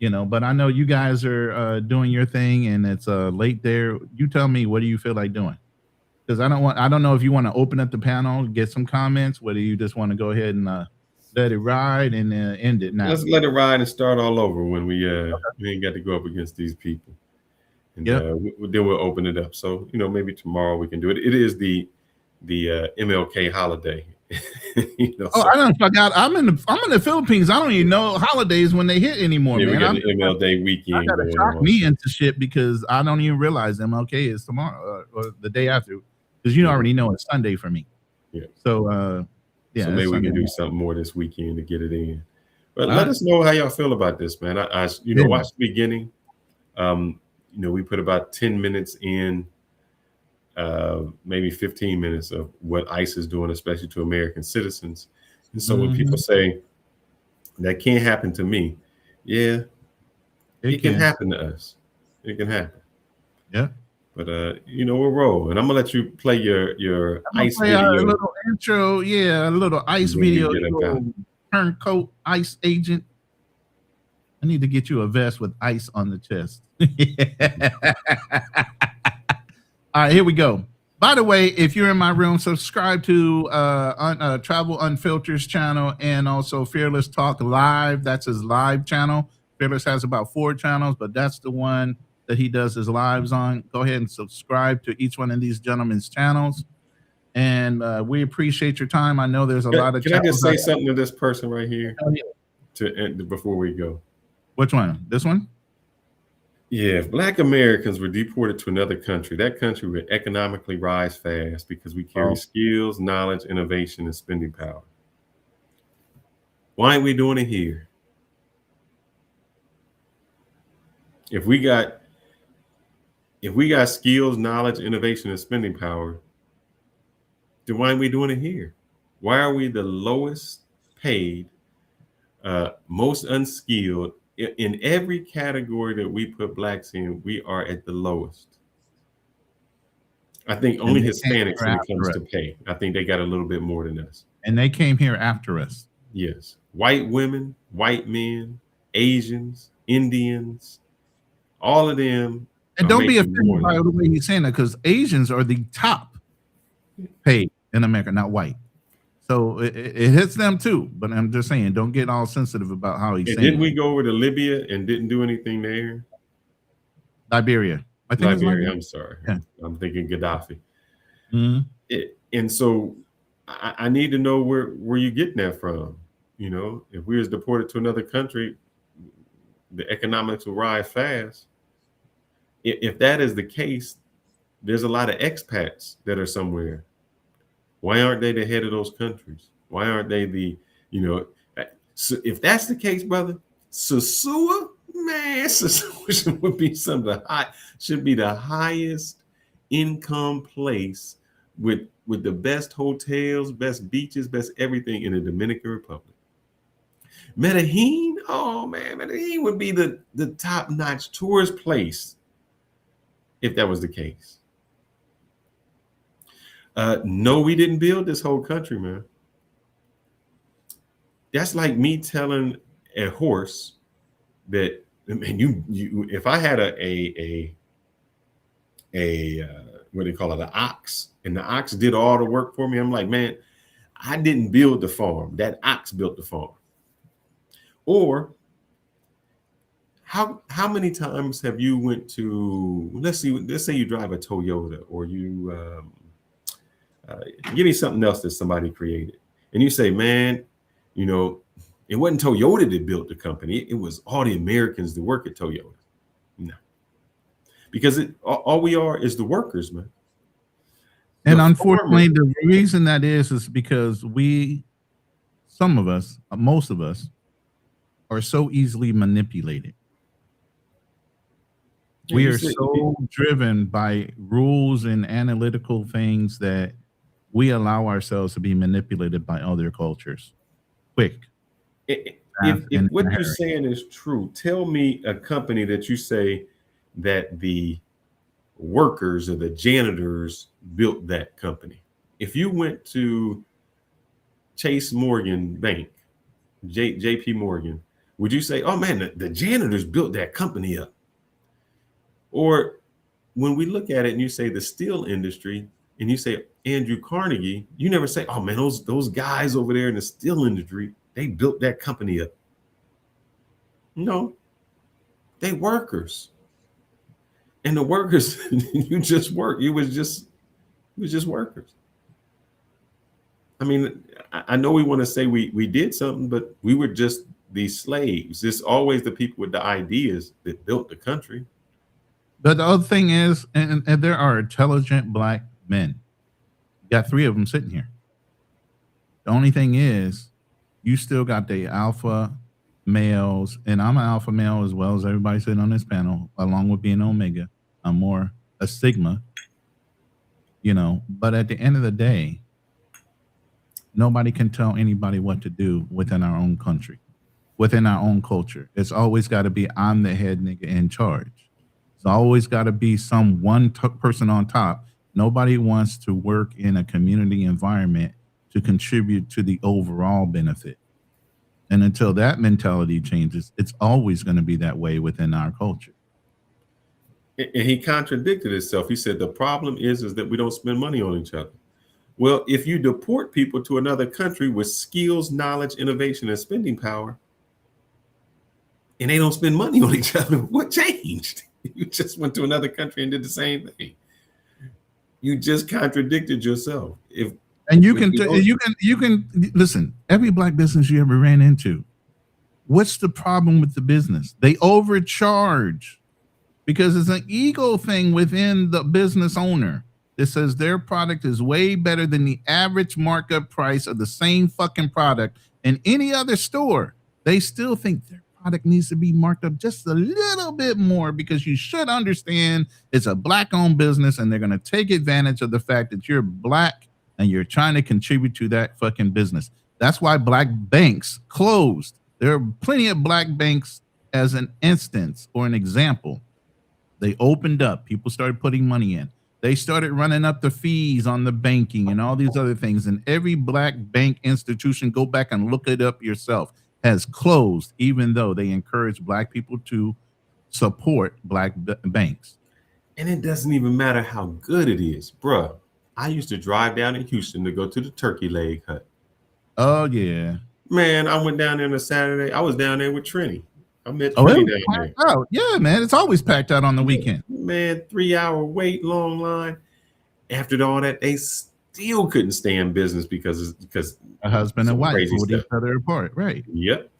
know, but I know you guys are doing your thing, and it's late there. You tell me, what do you feel like doing? Because I don't know if you want to open up the panel, get some comments, whether you just want to go ahead and let it ride and end it now. Let's let it ride and start all over when we ain't got to go up against these people. And then we'll open it up. So, maybe tomorrow we can do it. It is the MLK holiday. I forgot. I'm in the Philippines. I don't even know holidays when they hit anymore, man. We got the MLK weekend. I gotta shock me into shit because I don't even realize MLK is tomorrow or the day after. Because you already know it's Sunday for me. Yeah. So so maybe we can do something more this weekend to get it in. But let us know how y'all feel about this, man. I watch the beginning. We put about 10 minutes in, maybe 15 minutes of what ICE is doing, especially to American citizens. And so when people say that can't happen to me, it can happen to us. It can happen. Yeah. But we'll roll. And I'm gonna let you play your ICE video. A little intro, a little ICE video. Turncoat ICE agent. I need to get you a vest with ICE on the chest. All right, here we go. By the way, if you're in my room, subscribe to Travel Unfiltered's channel and also Fearless Talk Live. That's his live channel. Fearless has about 4 channels, but that's the one that he does his lives on. Go ahead and subscribe to each one of these gentlemen's channels. And we appreciate your time. I know there's a lot of. Can I just say something to this person right here before we go? Which one? This one? Yeah, if Black Americans were deported to another country, that country would economically rise fast because we carry skills, knowledge, innovation, and spending power. Why ain't we doing it here? If we got skills, knowledge, innovation, and spending power, then why aren't we doing it here? Why are we the lowest paid, most unskilled? In every category that we put blacks in, we are at the lowest. I think only Hispanics when it comes to pay. I think they got a little bit more than us. And they came here after us. Yes. White women, white men, Asians, Indians, all of them. And don't be offended by the way he's saying that, because Asians are the top paid in America, not white. So it hits them too. But I'm just saying, don't get all sensitive about how he's saying. Didn't we go over to Libya and didn't do anything there? Liberia. I think Liberia. I'm sorry. Yeah. I'm thinking Gaddafi. Mm-hmm. And so I need to know where you're getting that from. You know, if we was deported to another country, the economics will rise fast. If that is the case, there's a lot of expats that are somewhere. Why aren't they the head of those countries? Why aren't they the, you know, so if that's the case, brother, Sosua, man, Sosua would be should be the highest income place with the best hotels, best beaches, best everything in the Dominican Republic. Medellin, oh man, Medellin would be the top-notch tourist place if that was the case. No, we didn't build this whole country, man. That's like me telling a horse that, man, you if I had a what do you call it, an ox, and the ox did all the work for me, I'm like, man, I didn't build the farm. That ox built the farm. Or how many times have you went to, let's say you drive a Toyota, or you give me something else that somebody created, and you say, man, you know, it wasn't Toyota that built the company. It was all the Americans that work at Toyota. No, because all we are is the workers, man. And unfortunately, the reason that is because some of us, most of us, are so easily manipulated. We are so driven by rules and analytical things that we allow ourselves to be manipulated by other cultures. Quick. If what you're saying is true, tell me a company that you say that the workers or the janitors built that company. If you went to Chase Morgan Bank, JP Morgan, would you say, oh man, the janitors built that company up? Or when we look at it and you say the steel industry and you say Andrew Carnegie, you never say, oh man, those guys over there in the steel industry, they built that company up. No, they workers. And the workers, you just work. It was just workers. I mean, I know we want to say we did something, but we were just these slaves. It's always the people with the ideas that built the country. But the other thing is, and there are intelligent black men. You got 3 of them sitting here. The only thing is, you still got the alpha males, and I'm an alpha male as well as everybody sitting on this panel, along with being Omega. I'm more a Sigma, you know, but at the end of the day, nobody can tell anybody what to do within our own country, within our own culture. It's always got to be, I'm the head nigga in charge. It's always got to be some one person on top. Nobody wants to work in a community environment to contribute to the overall benefit. And until that mentality changes, it's always going to be that way within our culture. And he contradicted himself. He said the problem is that we don't spend money on each other. Well, if you deport people to another country with skills, knowledge, innovation, and spending power, and they don't spend money on each other, what changed? You just went to another country and did the same thing. You just contradicted yourself. And you can listen, every black business you ever ran into, what's the problem with the business? They overcharge because it's an ego thing within the business owner that says their product is way better than the average markup price of the same fucking product in any other store. They still think their product needs to be marked up just a little bit more, because you should understand it's a black-owned business and they're going to take advantage of the fact that you're black and you're trying to contribute to that fucking business. That's why black banks closed. There are plenty of black banks as an instance or an example. They opened up. People started putting money in. They started running up the fees on the banking and all these other things. And every black bank institution, go back and look it up yourself, has closed, even though they encourage black people to support black banks. And it doesn't even matter how good it is. Bruh, I used to drive down in Houston to go to the turkey leg hut. Oh, yeah. Man, I went down there on a Saturday. I was down there with Trini. I met Trini down there. Out. Yeah, man. It's always packed out on the weekend. Man, 3-hour wait, long line. After all that, they still couldn't stay in business because a husband and wife pulled each other apart. Right. Yep.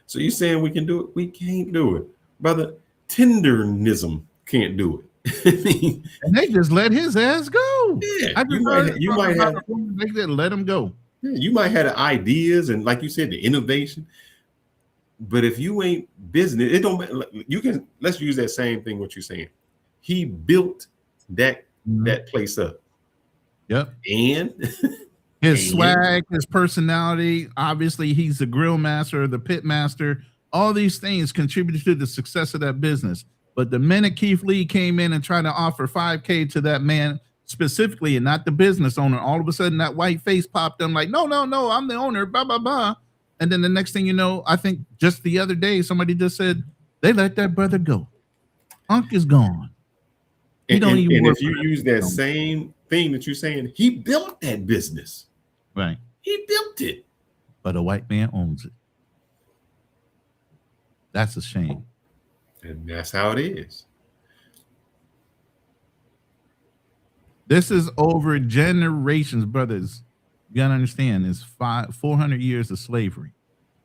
So you saying we can do it? We can't do it. Brother, tendernism can't do it. And they just let his ass go. Yeah, you might have they let him go. Yeah, you might have the ideas and, like you said, the innovation. But if you ain't business, it don't matter. You can, let's use that same thing what you're saying. He built that place up. Yep. And his swag, his personality, obviously he's the grill master, the pit master. All these things contributed to the success of that business. But the minute Keith Lee came in and tried to offer $5,000 to that man specifically and not the business owner, all of a sudden that white face popped up like, no, I'm the owner, blah, blah, blah. And then the next thing you know, I think just the other day, somebody just said, they let that brother go. Unc is gone. And if you use that same thing that you're saying, he built that business. Right. He built it. But a white man owns it. That's a shame. And that's how it is. This is over generations, brothers. You gotta understand, it's 400 years of slavery,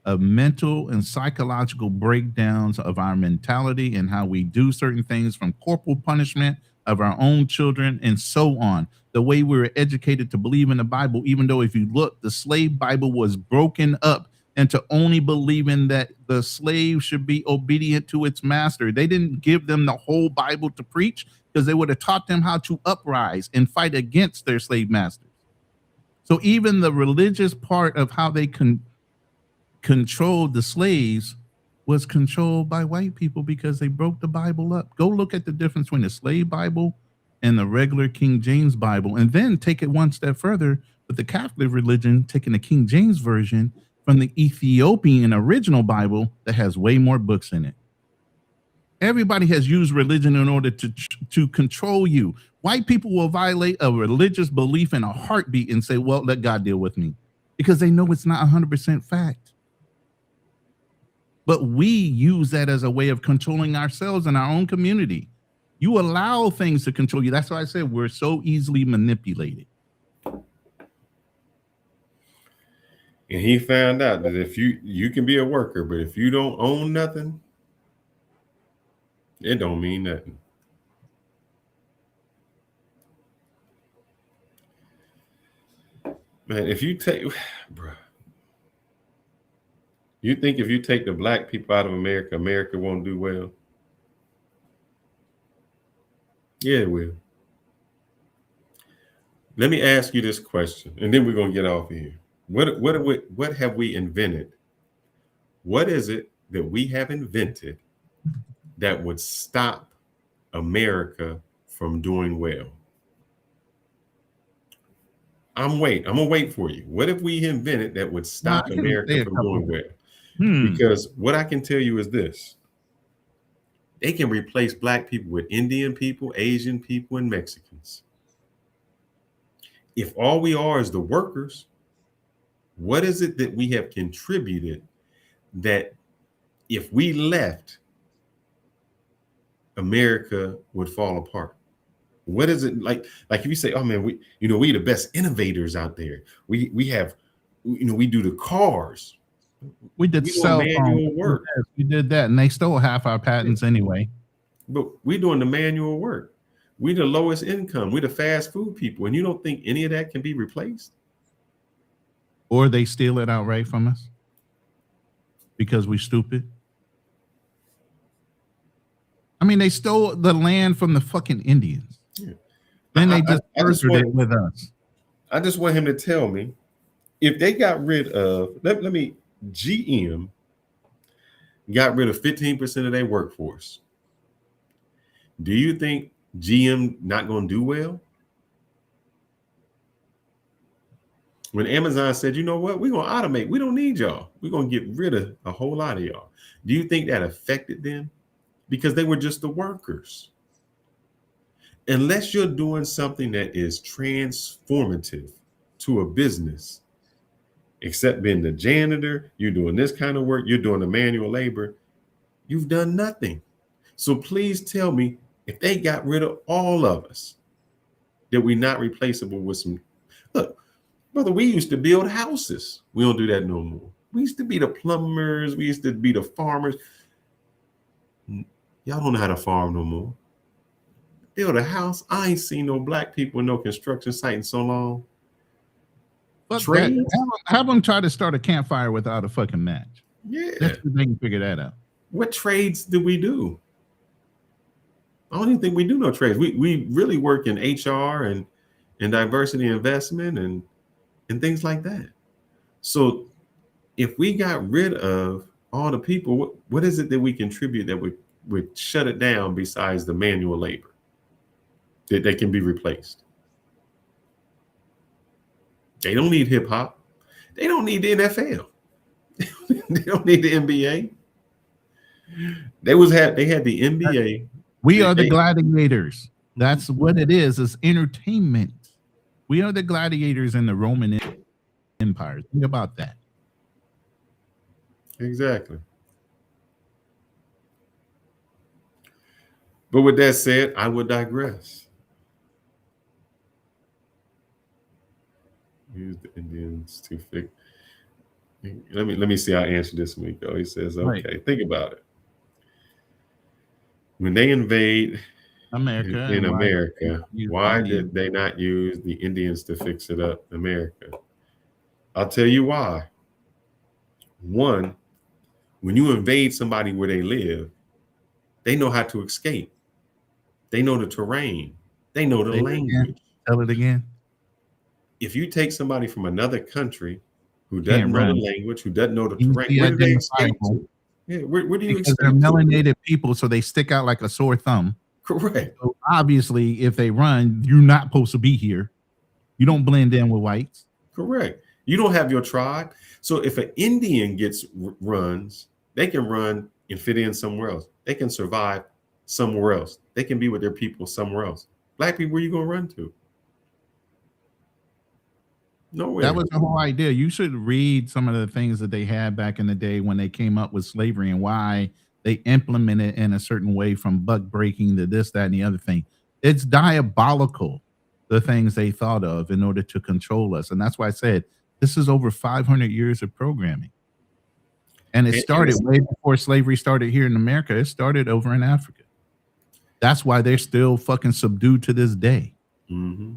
of mental and psychological breakdowns of our mentality and how we do certain things, from corporal punishment of our own children and so on. The way we were educated to believe in the Bible, even though if you look, the slave Bible was broken up into only believing that the slave should be obedient to its master. They didn't give them the whole Bible to preach, because they would have taught them how to uprise and fight against their slave masters. So even the religious part of how they controlled the slaves was controlled by white people, because they broke the Bible up. Go look at the difference between the slave Bible and the regular King James Bible, and then take it one step further with the Catholic religion, taking the King James version from the Ethiopian original Bible that has way more books in it. Everybody has used religion in order to control you. White people will violate a religious belief in a heartbeat and say, well, let God deal with me, because they know it's not 100% fact. But we use that as a way of controlling ourselves and our own community. You allow things to control you. That's why I said we're so easily manipulated. And he found out that if you can be a worker, but if you don't own nothing, it don't mean nothing. Man, if you take, bro, you think if you take the black people out of America, America won't do well? Yeah, it will. Let me ask you this question, and then we're gonna get off of here. What have we invented? What is it that we have invented that would stop America from doing well? I'm gonna wait for you. What if we invented that would stop America from doing well? Because what I can tell you is this: they can replace black people with Indian people, Asian people, and Mexicans. If all we are is the workers, what is it that we have contributed that if we left, America would fall apart? What is it like if you say, oh man, we the best innovators out there. We have, we do the cars. We did cell phone work. We did that, and they stole half our patents anyway. But we're doing the manual work. We're the lowest income. We're the fast food people, and you don't think any of that can be replaced? Or they steal it outright from us because we're stupid. mean, they stole the land from the fucking Indians. Yeah. Then they just murdered it with us. I just want him to tell me if they got rid of, GM got rid of 15% of their workforce. Do you think GM not going to do well? When Amazon said, you know what, we're going to automate. We don't need y'all. We're going to get rid of a whole lot of y'all. Do you think that affected them? Because they were just the workers. Unless you're doing something that is transformative to a business, except being the janitor, you're doing this kind of work, you're doing the manual labor, you've done nothing. So please tell me, if they got rid of all of us, that we're not replaceable with some. Look, brother, we used to build houses. We don't do that no more. We used to be the plumbers. We used to be the farmers. Y'all don't know how to farm no more. Build a house. I ain't seen no black people in no construction site in so long. Have them try to start a campfire without a fucking match. Yeah. They can figure that out. What trades do we do? I don't even think we do no trades. We really work in HR and diversity investment and things like that. So if we got rid of all the people, what is it that we contribute that would shut it down besides the manual labor that they can be replaced? They don't need hip hop. They don't need the NFL. They don't need the NBA. They had the NBA. We are the gladiators. That's what it is entertainment. We are the gladiators in the Roman Empire. Think about that. Exactly. But with that said, I would digress. Use the Indians to fix. Let me see how I answer this one. He says, okay, right. Think about it. When they invade America in America, why did they not use the Indians to fix it up in America? I'll tell you why. One, when you invade somebody where they live, they know how to escape. They know the terrain. They know the language. Tell it again. If you take somebody from another country who doesn't know the language, who doesn't know the terrain, where do they escape to? Yeah, where do you because they're melanated people, so they stick out like a sore thumb. Correct. So obviously, if they run, you're not supposed to be here. You don't blend in with whites. Correct. You don't have your tribe. So if an Indian runs, they can run and fit in somewhere else. They can survive somewhere else. They can be with their people somewhere else. Black people, where you gonna run to? Nowhere. That was the whole idea. You should read some of the things that they had back in the day when they came up with slavery and why they implemented it in a certain way, from buck breaking to this, that, and the other thing. It's diabolical, the things they thought of in order to control us. And that's why I said this is over 500 years of programming. And it started way before slavery started here in America. It started over in Africa. That's why they're still fucking subdued to this day. Mm-hmm.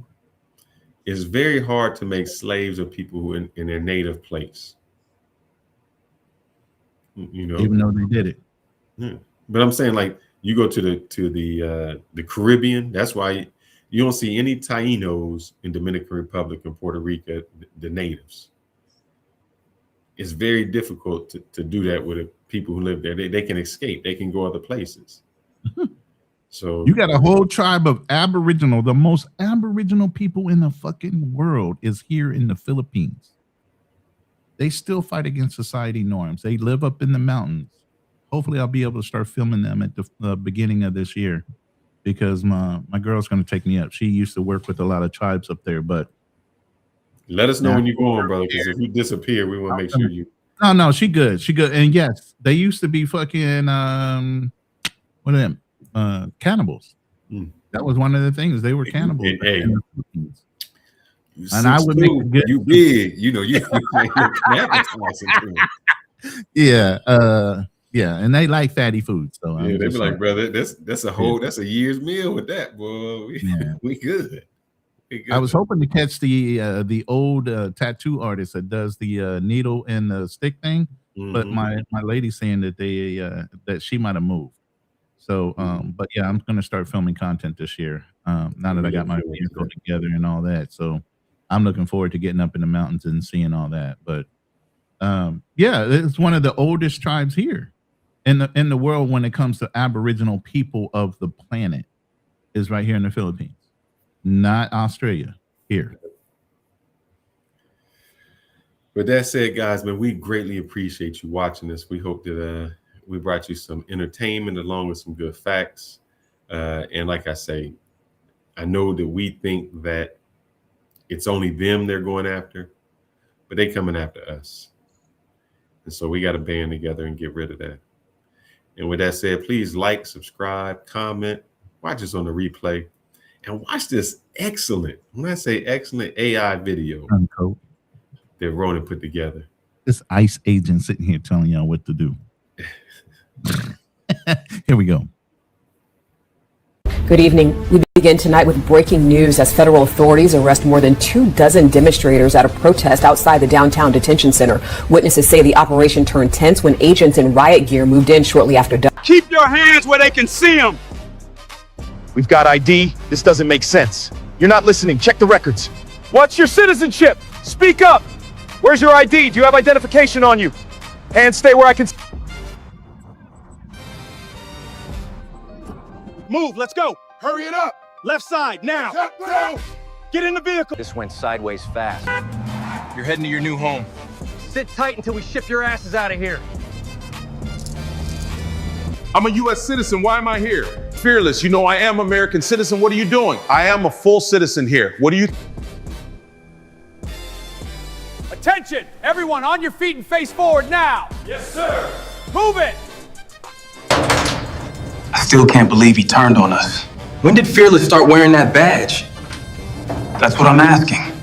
It's very hard to make slaves of people who in their native place. You know, even though they did it. Yeah. But I'm saying, like, you go to the Caribbean. That's why you don't see any Tainos in Dominican Republic and Puerto Rico, the natives. It's very difficult to do that with the people who live there. They can escape. They can go other places. So you got a whole tribe of Aboriginal. The most Aboriginal people in the fucking world is here in the Philippines. They still fight against society norms. They live up in the mountains. Hopefully I'll be able to start filming them at the beginning of this year, because my girl's going to take me up. She used to work with a lot of tribes up there, but let us know when you're going, brother, because if you disappear, we want to make sure you. No, she good. She good. And yes, they used to be fucking what are them? Cannibals. That was one of the things. They were cannibals. And I would make a good. You big, you know, you yeah, and they like fatty food. So yeah, they be like, brother, that's a year's meal with that, boy. We good. I was hoping to catch the old tattoo artist that does the needle and the stick thing, but my lady's saying that that she might have moved. So, but yeah, I'm going to start filming content this year. Now that I got my vehicle together and all that. So I'm looking forward to getting up in the mountains and seeing all that. But yeah, it's one of the oldest tribes here in the world when it comes to Aboriginal people of the planet is right here in the Philippines, not Australia, here. With that said, guys, man, we greatly appreciate you watching this. We hope that we brought you some entertainment along with some good facts. And like I say, I know that we think that it's only them they're going after, but they coming after us. And so we got to band together and get rid of that. And with that said, please like, subscribe, comment, watch us on the replay, and watch this excellent, when I say excellent, AI video that Ronin put together. This ICE agent sitting here telling y'all what to do. Here we go. Good evening. We begin tonight with breaking news as federal authorities arrest more than 24 demonstrators at a protest outside the downtown detention center. Witnesses say the operation turned tense when agents in riot gear moved in shortly after dawn. Keep your hands where they can see them. We've got ID. This doesn't make sense. You're not listening. Check the records. What's your citizenship? Speak up. Where's your ID? Do you have identification on you? Hands stay where I can. Move, let's go. Hurry it up. Left side, now. Get in the vehicle. This went sideways fast. You're heading to your new home. Sit tight until we ship your asses out of here. I'm a U.S. citizen. Why am I here? Fearless. You know I am American citizen. What are you doing? I am a full citizen here. What are you? Attention! Everyone on your feet and face forward now. Yes, sir. Move it. I still can't believe he turned on us. When did Fearless start wearing that badge? That's what I'm asking.